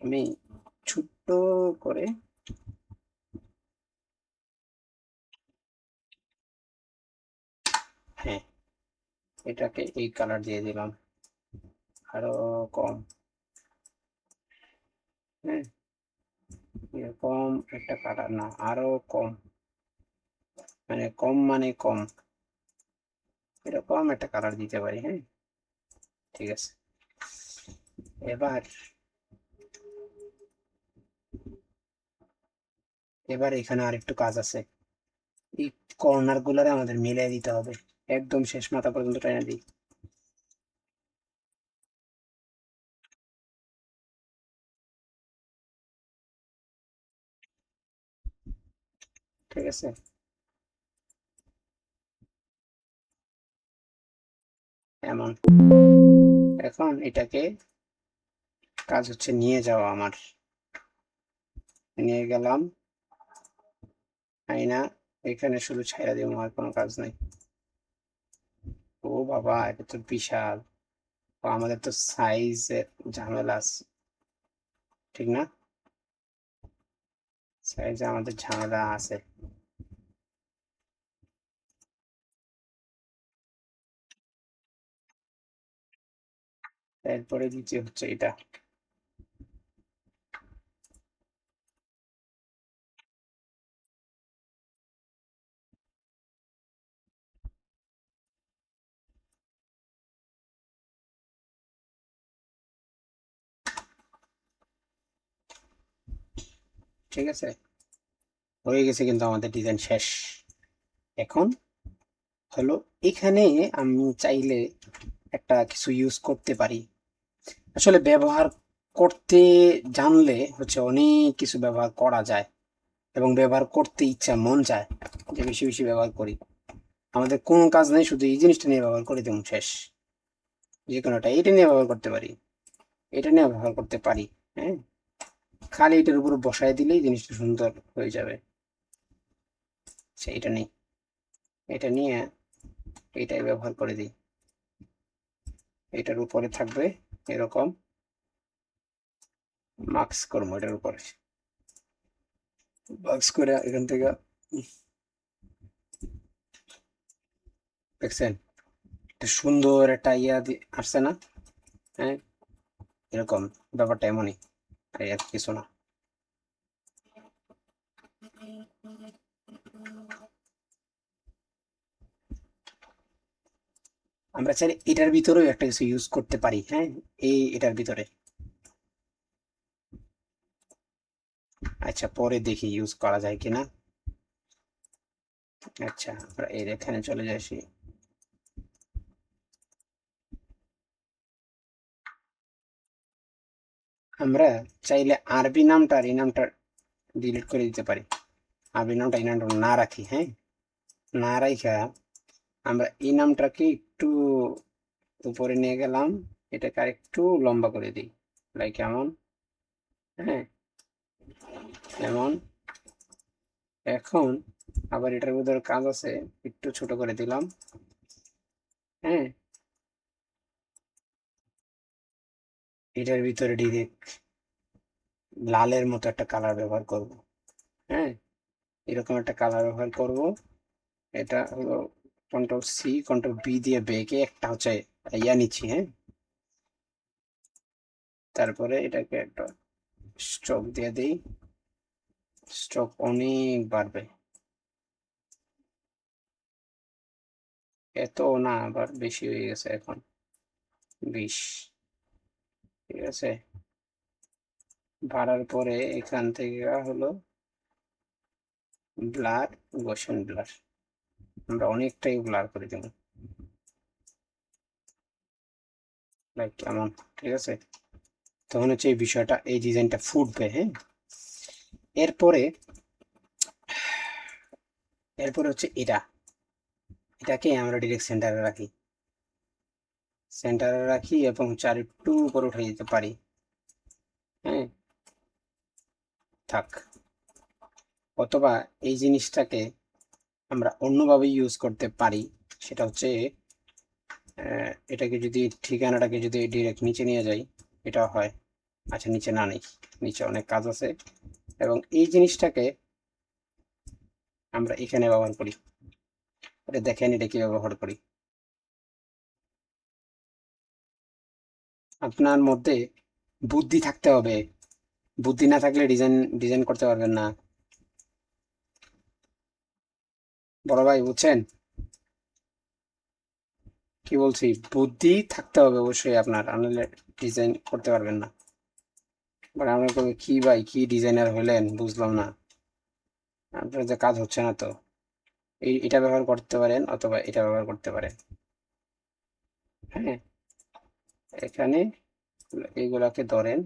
আমি ছোট্ট করে হ্যাঁ এটাকে এই কালার দিয়ে দিলাম, আরো কম। হ্যাঁ, এরকম একটা কালার না, আরো কম, মানে কম মানে কম, এরকম একটা কালার দিতে পারি। হ্যাঁ, ঠিক আছে। এবার এবার এখানে আরেকটু কাজ আছে, এই কর্নার গুলারে আমাদের মিলিয়ে দিতে হবে, একদম শেষ মাথা পর্যন্ত টেনে দিই। ঠিক আছে, এমন। এখন এটাকে কাজ হচ্ছে নিয়ে যাওয়া আমার, নিয়ে গেলাম আয়না, এখানে শুধু ছাইরা দিব, আর কোনো কাজ নাই। ও বাবা, এটা তো বিশাল, ও আমাদের তো সাইজের ঝামেলা আছে, ঠিক না? সাইজে আমাদের ঝামেলা আছে। এরপরে দ্বিতীয় হচ্ছে এটা। ঠিক আছে, হয়ে গেছে কিন্তু আমাদের ডিজাইন শেষ। এখন হলো এখানে আমি চাইলে একটা কিছু ইউজ করতে পারি, আসলে ব্যবহার করতে জানলে হচ্ছে অনেক কিছু ব্যবহার করা যায়, এবং ব্যবহার করতে ইচ্ছা মন চায় যে বেশি বেশি ব্যবহার করি। আমাদের কোনো কাজ নেই, শুধু এই জিনিসটা নিয়ে ব্যবহার করে দেবো, শেষ। যে কোনোটা এটা নিয়ে ব্যবহার করতে পারি, এটা নিয়ে ব্যবহার করতে পারি। হ্যাঁ, খালি এটার উপর বসায় দিলেই জিনিসটা সুন্দর হয়ে যাবে। আচ্ছা, এটা নেই, এটা নিয়ে এটাই ব্যবহার করে দিই। এটার উপরে থাকবে এরকম মাস্ক করবো, এটার উপরে মাস্ক করে এখান থেকে দেখছেন একটা সুন্দর একটা ইয়া আসছে না? হ্যাঁ, এরকম ব্যাপারটা এমনই, আর কিছু না। আমরা চাইলে এটার ভিতরেও একটা কিছু ইউজ করতে পারি, হ্যাঁ, এটার ভিতরে। আচ্ছা, পরে দেখি ইউজ করা যায় কিনা। আচ্ছা, আমরা এর এখানে চলে যাচ্ছি। আমরা চাইলে আরবি নামটা আর এই নামটা ডিলিট করে দিতে পারি। আরবি নামটা এই নামটা না রাখি, হ্যাঁ, না রাখা আমরা এই নামটাকে একটু উপরে নিয়ে গেলাম, এটাকে আর একটু লম্বা করে দিই, লাইক এমন। হ্যাঁ, এমন। এখন আবার এটার ভিতরে কাজ আছে, একটু ছোট করে দিলাম। হ্যাঁ, এটার ভিতরে ডিরেক্ট লালের মতো একটা কালার ব্যবহার করব। হ্যাঁ, এরকম একটা কালার ব্যবহার করব। এটা হলো কন্ট্রোল C কন্ট্রোল B দিয়ে বেঁকে একটা হচ্ছে ইয়া নিচ্ছি। হ্যাঁ, তারপরে এটাকে একটা স্ট্রোক দিয়ে দিই, স্ট্রোক অনেক বাড়বে, এত না, আবার বেশি হয়ে গেছে এখন, 20। ঠিক আছে, বাড়ার পরে এখান থেকে হলো ব্লার, গোশন ব্লার, আমরা অনেকটাই ব্লার করে দেব, লাইক কেমন। ঠিক আছে, তখন হচ্ছে এই বিষয়টা, এই ডিজাইনটা ফুটবে। হ্যাঁ, এরপরে এরপরে হচ্ছে এটাকে আমরা ডিরেক্ট সেন্টারে রাখি, সেন্টারে রাখি এবং চার একটু উপরে উঠে দিতে পারি। হ্যাঁ, থাক। অথবা এই জিনিসটাকে আমরা অন্যভাবে ইউজ করতে পারি, সেটা হচ্ছে এটাকে যদি ঠিকানাটাকে যদি ডিরেক্ট নিচে নিয়ে যাই, এটাও হয়। আচ্ছা, নিচে না, নেই, নিচে অনেক কাজ আছে, এবং এই জিনিসটাকে আমরা এখানে ব্যবহার করি। এটা দেখেন, এটা কি ব্যবহার করি। আপনার মধ্যে বুদ্ধি থাকতে হবে, বুদ্ধি না থাকলে ডিজাইন ডিজাইন করতে পারবেন না, বড় ভাই, বুঝছেন কি বলছি? বুদ্ধি থাকতে হবে অবশ্যই আপনার, আনলে ডিজাইন করতে পারবেন না। বাট আমরা কবে কি ভাই, কি ডিজাইনার হলেন বুঝলাম না, আপনার যে কাজ হচ্ছে না তো। এটা ব্যবহার করতে পারেন অথবা এটা ব্যবহার করতে পারেন। হ্যাঁ, এখানে এইগুলাকে ধরেন।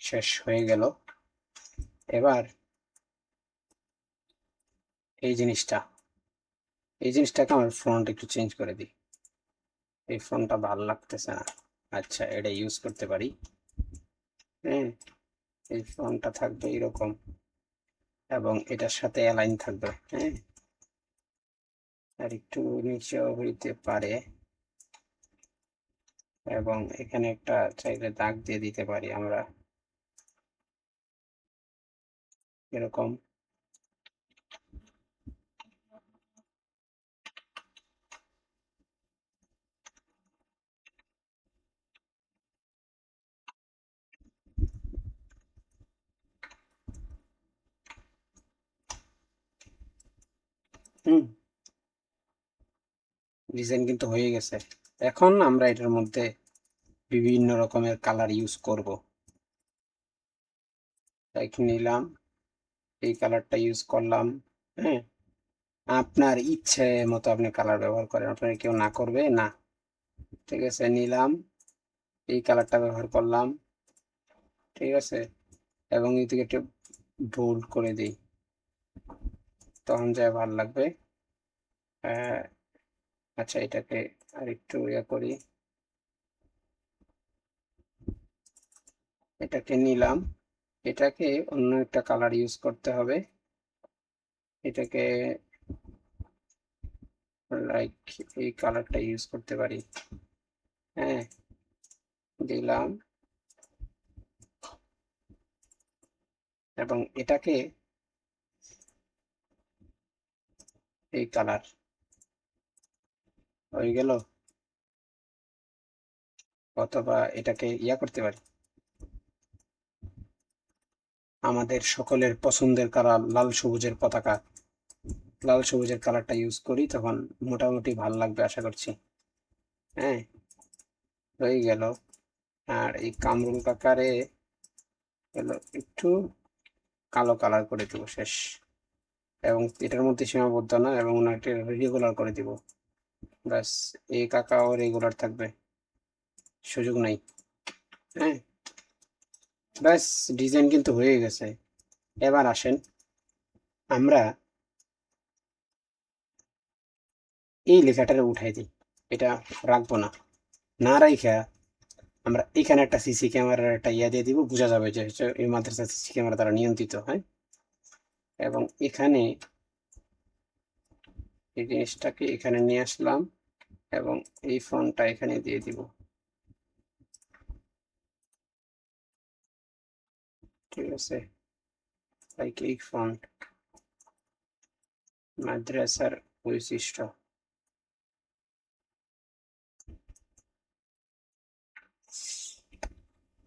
শেষ হয়ে গেল। এবার এই জিনিসটা, এই জিনিসটাকে আমার ফ্রন্ট একটু চেঞ্জ করে দিই, এই ফ্রন্টটা ভালো লাগতেছে না। আচ্ছা, এটা ইউজ করতে পারি। হ্যাঁ, এই ফ্রন্টটা থাকবে এরকম, এবং এটার সাথে অ্যালাইন থাকবে। হ্যাঁ, আর একটু নিচেও হইতে পারে, এবং এখানে একটা চাইলে দাগ দিয়ে দিতে পারি আমরা, এরকম। হুম, ডিজাইন কিন্তু হয়ে গেছে। এখন আমরা এটার মধ্যে বিভিন্ন রকমের কালার ইউজ করব। তাই নিলাম, এই কালারটা ইউজ করলাম। হ্যাঁ, আপনার ইচ্ছে মতো আপনি কালার ব্যবহার করেন, আপনার কেউ না করবে না। ঠিক আছে, নিলাম, এই কালারটা ব্যবহার করলাম। ঠিক আছে, এবং এদিকে একটু বোল্ড করে দিই, তখন যা ভালো লাগবে। আচ্ছা, এটাকে আর একটু ইয়ে করি, এটাকে নিলাম, এটাকে অন্য একটা কালার ইউজ করতে হবে। এটাকে লাইক এই কালারটা ইউজ করতে পারি। হ্যাঁ, দিলাম, এবং এটাকে এই কালার হয়ে গেল। অথবা এটাকে ইয়া করতে পারি, আমাদের সকলের পছন্দের কালার লাল সবুজের পতাকা, লাল সবুজের কালারটা ইউজ করি, তখন মোটামুটি ভালো লাগবে আশা করছি। হ্যাঁ, হয়ে গেল। আর এই কামরুল কাকারে হলো একটু কালো কালার করে দেবো শেষ, এবং এটার মধ্যে সীমাবদ্ধ না, এবং ওনাকে রেগুলার করে দিব। ব্যাস, এই কাকাও রেগুলার থাকবে, সুযোগ নাই। হ্যাঁ, ব্যাস, ডিজাইন কিন্তু হয়ে গেছে। এবার আসেন, আমরা এই লেখাটারে উঠাই দিই, এটা রাখবো না। না রাইখা আমরা এখানে একটা সিসি ক্যামেরার একটা ইয়া দিয়ে দিব, বোঝা যাবে যে হচ্ছে এই মাদ্রাসা সিসি ক্যামেরা দ্বারা নিয়ন্ত্রিত হয়। এবং এখানে এই জিনিসটাকে এখানে নিয়ে আসলাম, এবং এই ফোনটা এখানে দিয়ে দিব। ঠিক আছে, লাইক এই ফন্ট, মাদ্রাসার বৈশিষ্ট্য।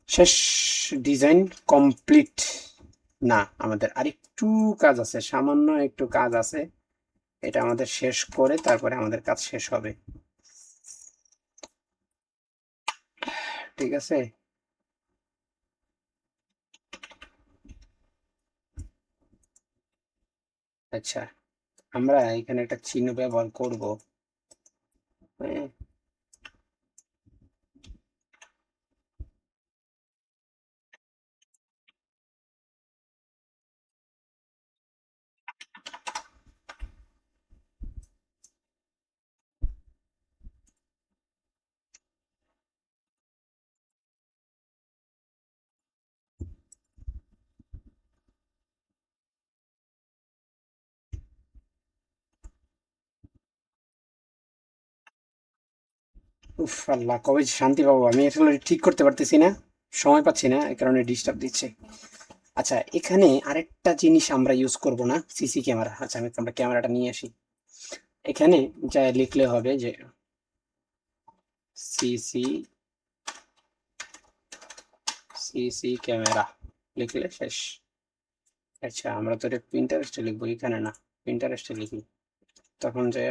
শেষ, ডিজাইন কমপ্লিট। না, আমাদের আরেকটু কাজ আছে, সামান্য একটু কাজ আছে, এটা আমাদের শেষ করে তারপরে আমাদের কাজ শেষ হবে। ঠিক আছে, আচ্ছা, আমরা এখানে একটা চিহ্ন ব্যবহার করব। হ্যাঁ, উফ আল্লাহ, কবে যে শান্তি পাবো, আমি আসলে ঠিক করতে পারতেছি না, সময় পাচ্ছি না, এই কারণে ডিস্টার্ব দিচ্ছে। আচ্ছা, এখানে আরেকটা জিনিস আমরা ইউজ করব না, সিসি ক্যামেরা। আচ্ছা, আমরা ক্যামেরাটা নিয়ে আসি। এখানে যা লিখলে হবে যে সিসি, সিসি ক্যামেরা লিখলে শেষ। আচ্ছা, আমরা তো এটা প্রিন্টারেস্টে লিখবো, এখানে না, প্রিন্টারেস্টে লিখি, তখন যে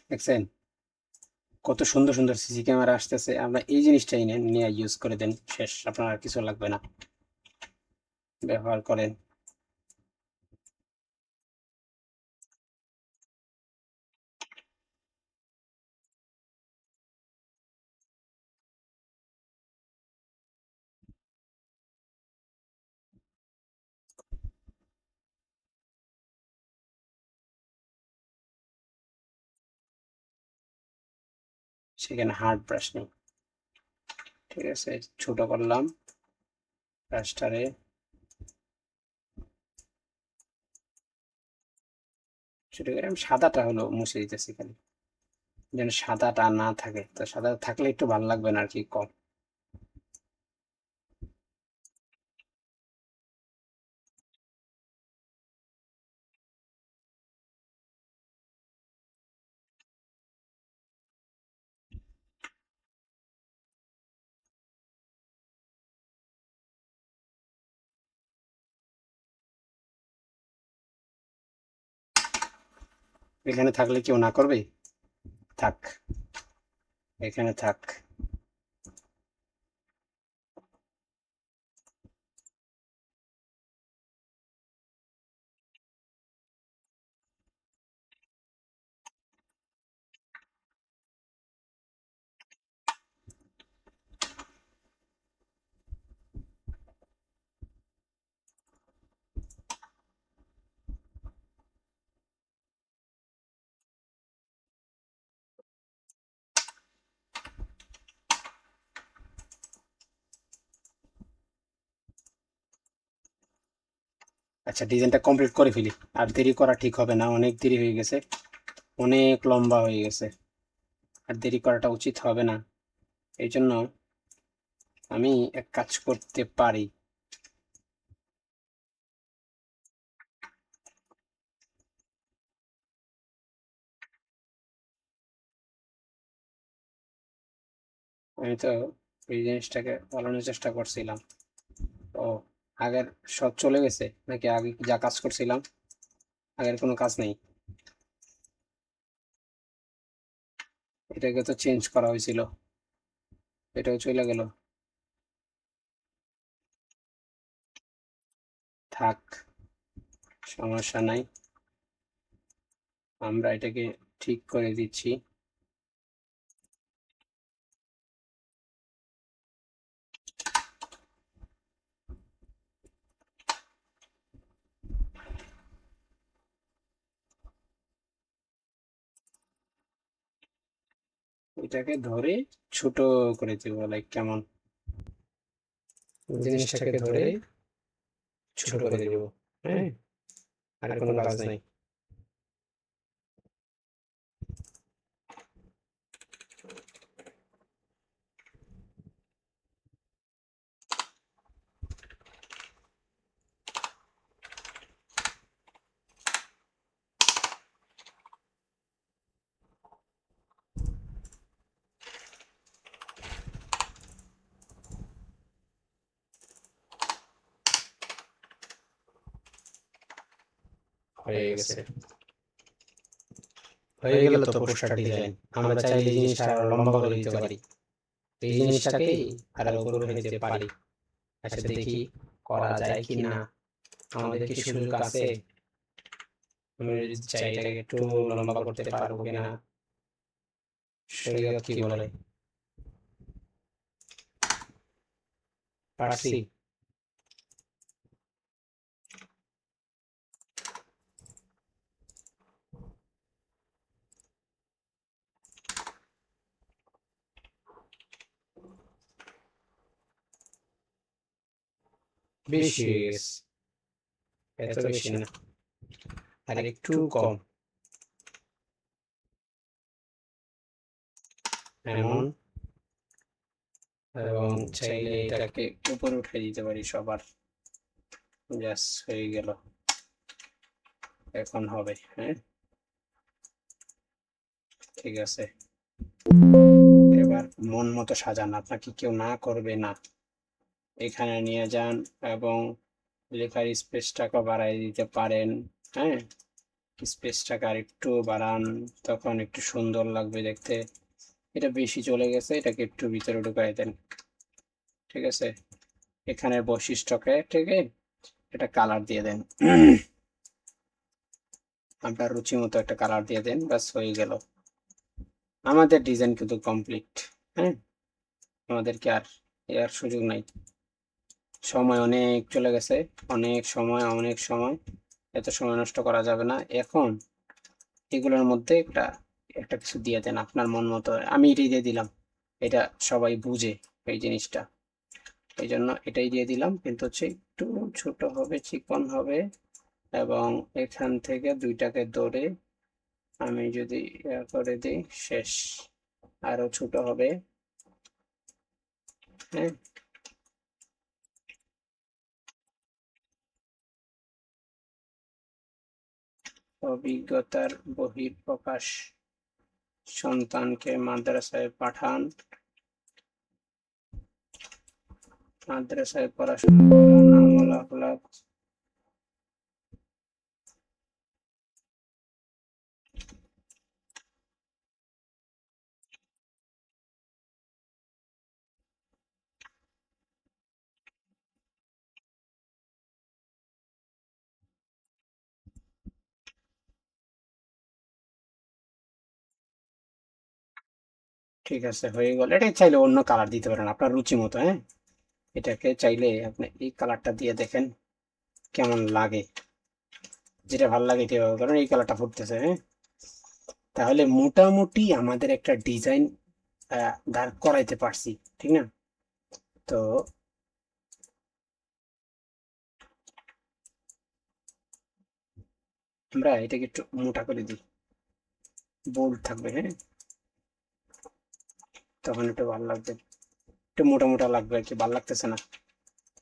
দেখছেন কত সুন্দর সুন্দর সিসি ক্যামেরা আসতেছে। আমরা এই জিনিসটাই নেন, নিয়ে ইউজ করে দেন, শেষ, আপনার আর কিছু লাগবে না, ব্যবহার করেন। সেখানে হার্ড ব্রাশ নেই। ঠিক আছে, ছোট করলাম ব্রাশটারে, ছোট করে আমি সাদাটা হলো মুছে দিতেছি খালি, যেন সাদাটা না থাকে, তো সাদা থাকলে একটু ভালো লাগবে না আর কি, কম। এখানে থাকলে কেউ না করবে। থাক, এখানে থাক। আচ্ছা, ডিজাইনটা কমপ্লিট করে ফেলি, আর দেরি করা ঠিক হবে না, অনেক দেরি হয়ে গেছে, অনেক লম্বা হয়ে গেছে, আর দেরি করাটা উচিত হবে না। এই জন্য আমি এক কাজ করতে পারি। আমি তো এই জিনিসটাকে পালানোর চেষ্টা করছিলাম। ও, আগের সব চলে গেছে নাকি? আগে যা কাজ করছিলাম আগের কোনো কাজ নেই? এটাকে তো চেঞ্জ করা হয়েছিল, এটাও চলে গেল। থাক, সমস্যা নাই, আমরা এটাকে ঠিক করে দিচ্ছি। এটাকে ধরে ছোট করে দেবো, লাইক কেমন, জিনিসটাকে ধরে ছোট করে দেব। হ্যাঁ, আর কোনো কাজ নাই। হয়ে গেছে, হয়ে গেল তো পোস্টার ডিজাইন। আমরা চাইলে এই জিনিসটা আরো লম্বা করে দিতে পারি, এই জিনিসটাকে আরো উপরে উঠে দিতে পারি। আচ্ছা, দেখি করা যায় কি না, আমাদের কি সুযোগ আছে? আমি যদি চাই এটাকে একটু লম্বা করতে পারবো কিনা, শরীয়ত কি বলে? পারছি। বেশি হয়ে গেছে, এত বেশি না, আর একটু কম, এমন। এবং চাইলে এটাকে উপরে উঠে দিতে পারি সবার। ব্যাস, হয়ে গেল, এখন হবে। হ্যাঁ, ঠিক আছে, এবার মন মতো সাজান, আপনাকে কেউ না করবে না। এখানে নিয়ে যান এবং লেখার স্পেসটাকে বাড়াই দিতে পারেন। হ্যাঁ, স্পেসটাকে আর একটু বাড়ান, তখন একটু সুন্দর লাগবে দেখতে। এটা বেশি চলে গেছে, এটাকে একটু ভিতরে ঢুকাই দেন। ঠিক আছে, এখানের বৈশিষ্ট্যকে থেকে এটা কালার দিয়ে দেন। আপনার রুচি মতো একটা কালার দিয়ে দেন, ব্যাস হয়ে গেল। আমাদের ডিজাইন কিন্তু কমপ্লিট। হ্যাঁ, আমাদেরকে আর এর সুযোগ নাই, সময় অনেক চলে গেছে, অনেক সময়, অনেক সময়, এত সময় নষ্ট করা যাবে না। এখন এগুলোর মধ্যে একটা একটা কিছু দিয়ে দেন আপনার মন মতো। আমি এটাই দিয়ে দিলাম, এটা সবাই বুঝে এই জিনিসটা, এই জন্য এটাই দিয়ে দিলাম, কিন্তু হচ্ছে একটু ছোট হবে, চিকন হবে, এবং এখান থেকে দুইটাকে ধরে আমি যদি করে দিই, শেষ, আরো ছোট হবে। হ্যাঁ, অভিজ্ঞতার বহিঃপ্রকাশ, সন্তানকে মাদ্রাসায় পাঠান, মাদ্রাসায় পড়াশোনা করান, আমল আখলাক ঠিক আছে, হয়ে গেল। এটা চাইলে অন্য কালার দিতে পারেন আপনার রুচি মতো। হ্যাঁ, এটাকে চাইলে আপনি এই কালারটা দিয়ে দেখেন কেমন লাগে। যেটা ভালো লাগে এটা ব্যবহার করেন। এই কালারটা ফুটতেছে। হ্যাঁ, তাহলে মোটামুটি আমাদের একটা ডিজাইন দাঁড় করাইতে পারছি, ঠিক না? তো আমরা এটাকে একটু মোটা করে দিই, বোল্ড থাকবে। হ্যাঁ, তখন একটু ভালো লাগবে। একটু মোটা মোটা লাগবে আর কি, ভালো লাগতেছে না,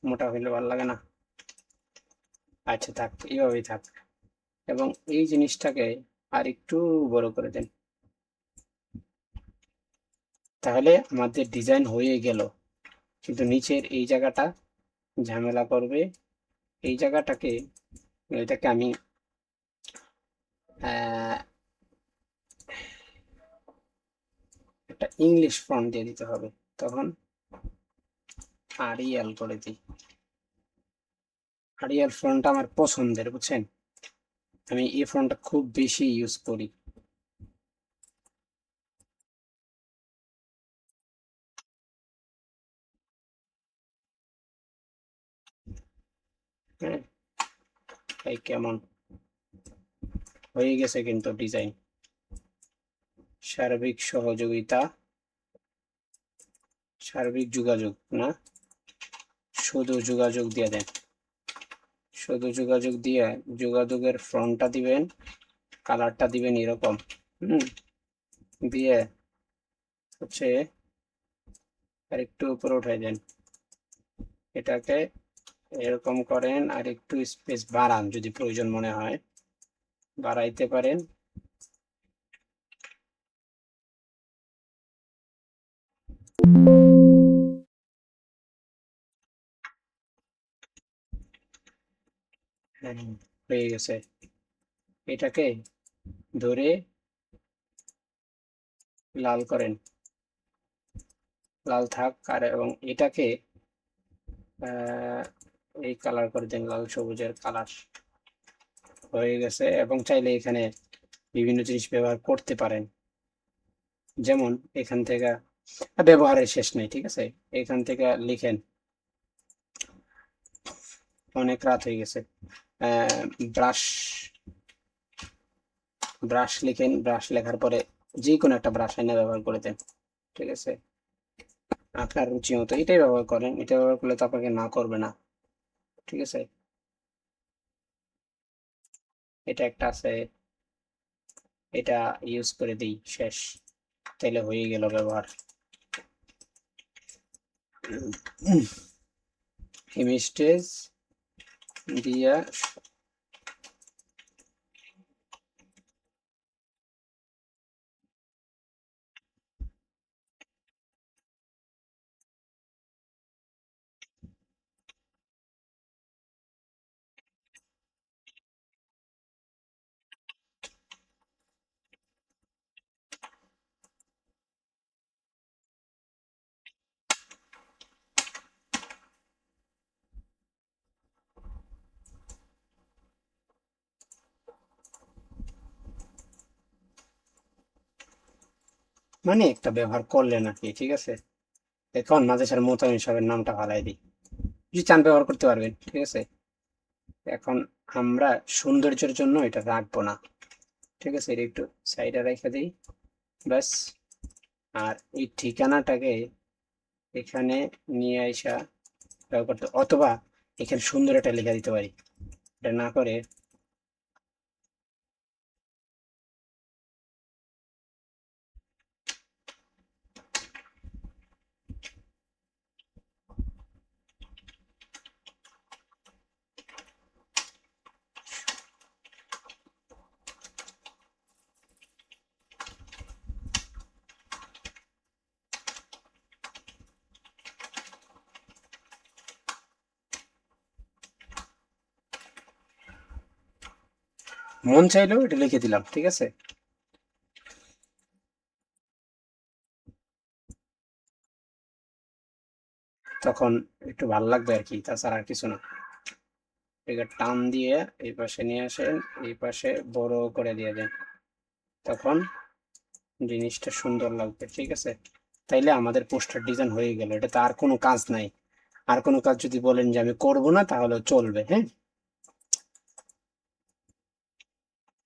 মোটা হইলে ভালো লাগে না। আচ্ছা থাক, এইভাবেই থাক। এবং এই জিনিসটাকে আর একটু বড় করে দেন। তাহলে আমাদের ডিজাইন হয়ে গেল, কিন্তু নিচের এই জায়গাটা ঝামেলা করবে। এই জায়গাটাকে, এটাকে আমি একটা ইংলিশ ফন্ট দিয়ে দিতে হবে। তখন আরিয়াল করে দিই। আরিয়াল ফন্টটা আমার পছন্দের, বুঝছেন? আমি এই ফন্টটা খুব বেশি ইউজ করি। হ্যাঁ, এই কেমন হয়ে গেছে কিন্তু ডিজাইন। সার্বিক সহযোগিতা, সার্বিক যোগাযোগ না, শুধু যোগাযোগ দিয়ে দেন। শুধু যোগাযোগ দিয়ে যোগাযোগের ফ্রন্টটা দিবেন, কালারটা দিবেন এরকম। দিয়ে হচ্ছে আর একটু উপরে উঠাই দেন। এটাকে এরকম করেন, আর একটু স্পেস বাড়ান যদি প্রয়োজন মনে হয়, বাড়াইতে পারেন। হ্যাঁ, হয়ে গেছে। এটাকে ধরে লাল করেন, লাল থাক। আর এবং এটাকে এই কালার করে দেন, লাল সবুজের কালার। হয়ে গেছে। এবং চাইলে এখানে বিভিন্ন জিনিস ব্যবহার করতে পারেন, যেমন এখান থেকে ব্যবহারের শেষ নেই, ঠিক আছে? এখান থেকে লিখেন, অনেক রাত হয়ে গেছে, ব্রাশ, ব্রাশ লিখেন। ব্রাশ লেখার পরে যে কোনো একটা ব্রাশ এনে ব্যবহার করে দেন, ঠিক আছে? আপনার রুচি মতো এটাই ব্যবহার করেন। এটা ব্যবহার করলে তো আপনাকে না করবে না, ঠিক আছে? এটা একটা আছে, এটা ইউজ করে দিই, শেষ। তাইলে হয়ে গেল ব্যবহার। ইমেজেস দিয়া মানে একটা ব্যবহার করলেন আর কি, ঠিক আছে? এখন মাঝে সাথে মোতামিম সাহেবের নামটা ফালাই দিই, যদি চান ব্যবহার করতে পারবেন, ঠিক আছে? এখন আমরা সৌন্দর্যের জন্য এটা রাখবো না, ঠিক আছে? এটা একটু সাইডে রেখে দিই, ব্যাস। আর এই ঠিকানাটাকে এখানে নিয়ে আসা ব্যবহার করতে, অথবা এখানে সুন্দর একটা লেখা দিতে পারি। এটা না করে মন চাইলেও এটা লিখে দিলাম, ঠিক আছে? তখন একটু ভালো লাগবে আর কি, তাছাড়া আর কিছু না। এটাকে টান দিয়ে এই পাশে নিয়ে আসেন, এই পাশে বড় করে দিয়ে দেন। তখন জিনিসটা সুন্দর লাগবে, ঠিক আছে? তাইলে আমাদের পোস্টার ডিজাইন হয়ে গেল, এটাতে আর কোনো কাজ নাই। আর কোনো কাজ যদি বলেন যে আমি করব না তাহলে চলবে, হ্যাঁ?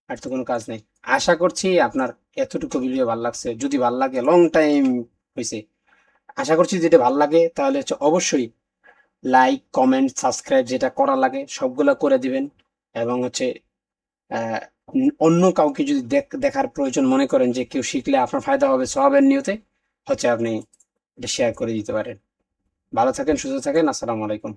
আর তো কোনো কাজ নেই। আশা করছি আপনার এতটুকু ভিডিও ভালো লাগছে। যদি ভালো লাগে, লং টাইম হয়েছে, আশা করছি যেটা ভালো লাগে তাহলে হচ্ছে অবশ্যই লাইক কমেন্ট সাবস্ক্রাইব যেটা করা লাগে সবগুলা করে দিবেন। এবং হচ্ছে আহ, অন্য কাউকে যদি দেখার প্রয়োজন মনে করেন যে কেউ শিখলে আপনার ফায়দা হবে সওয়াবের নিয়তে, হচ্ছে আপনি এটা শেয়ার করে দিতে পারেন। ভালো থাকেন, সুস্থ থাকেন, আসসালামু আলাইকুম।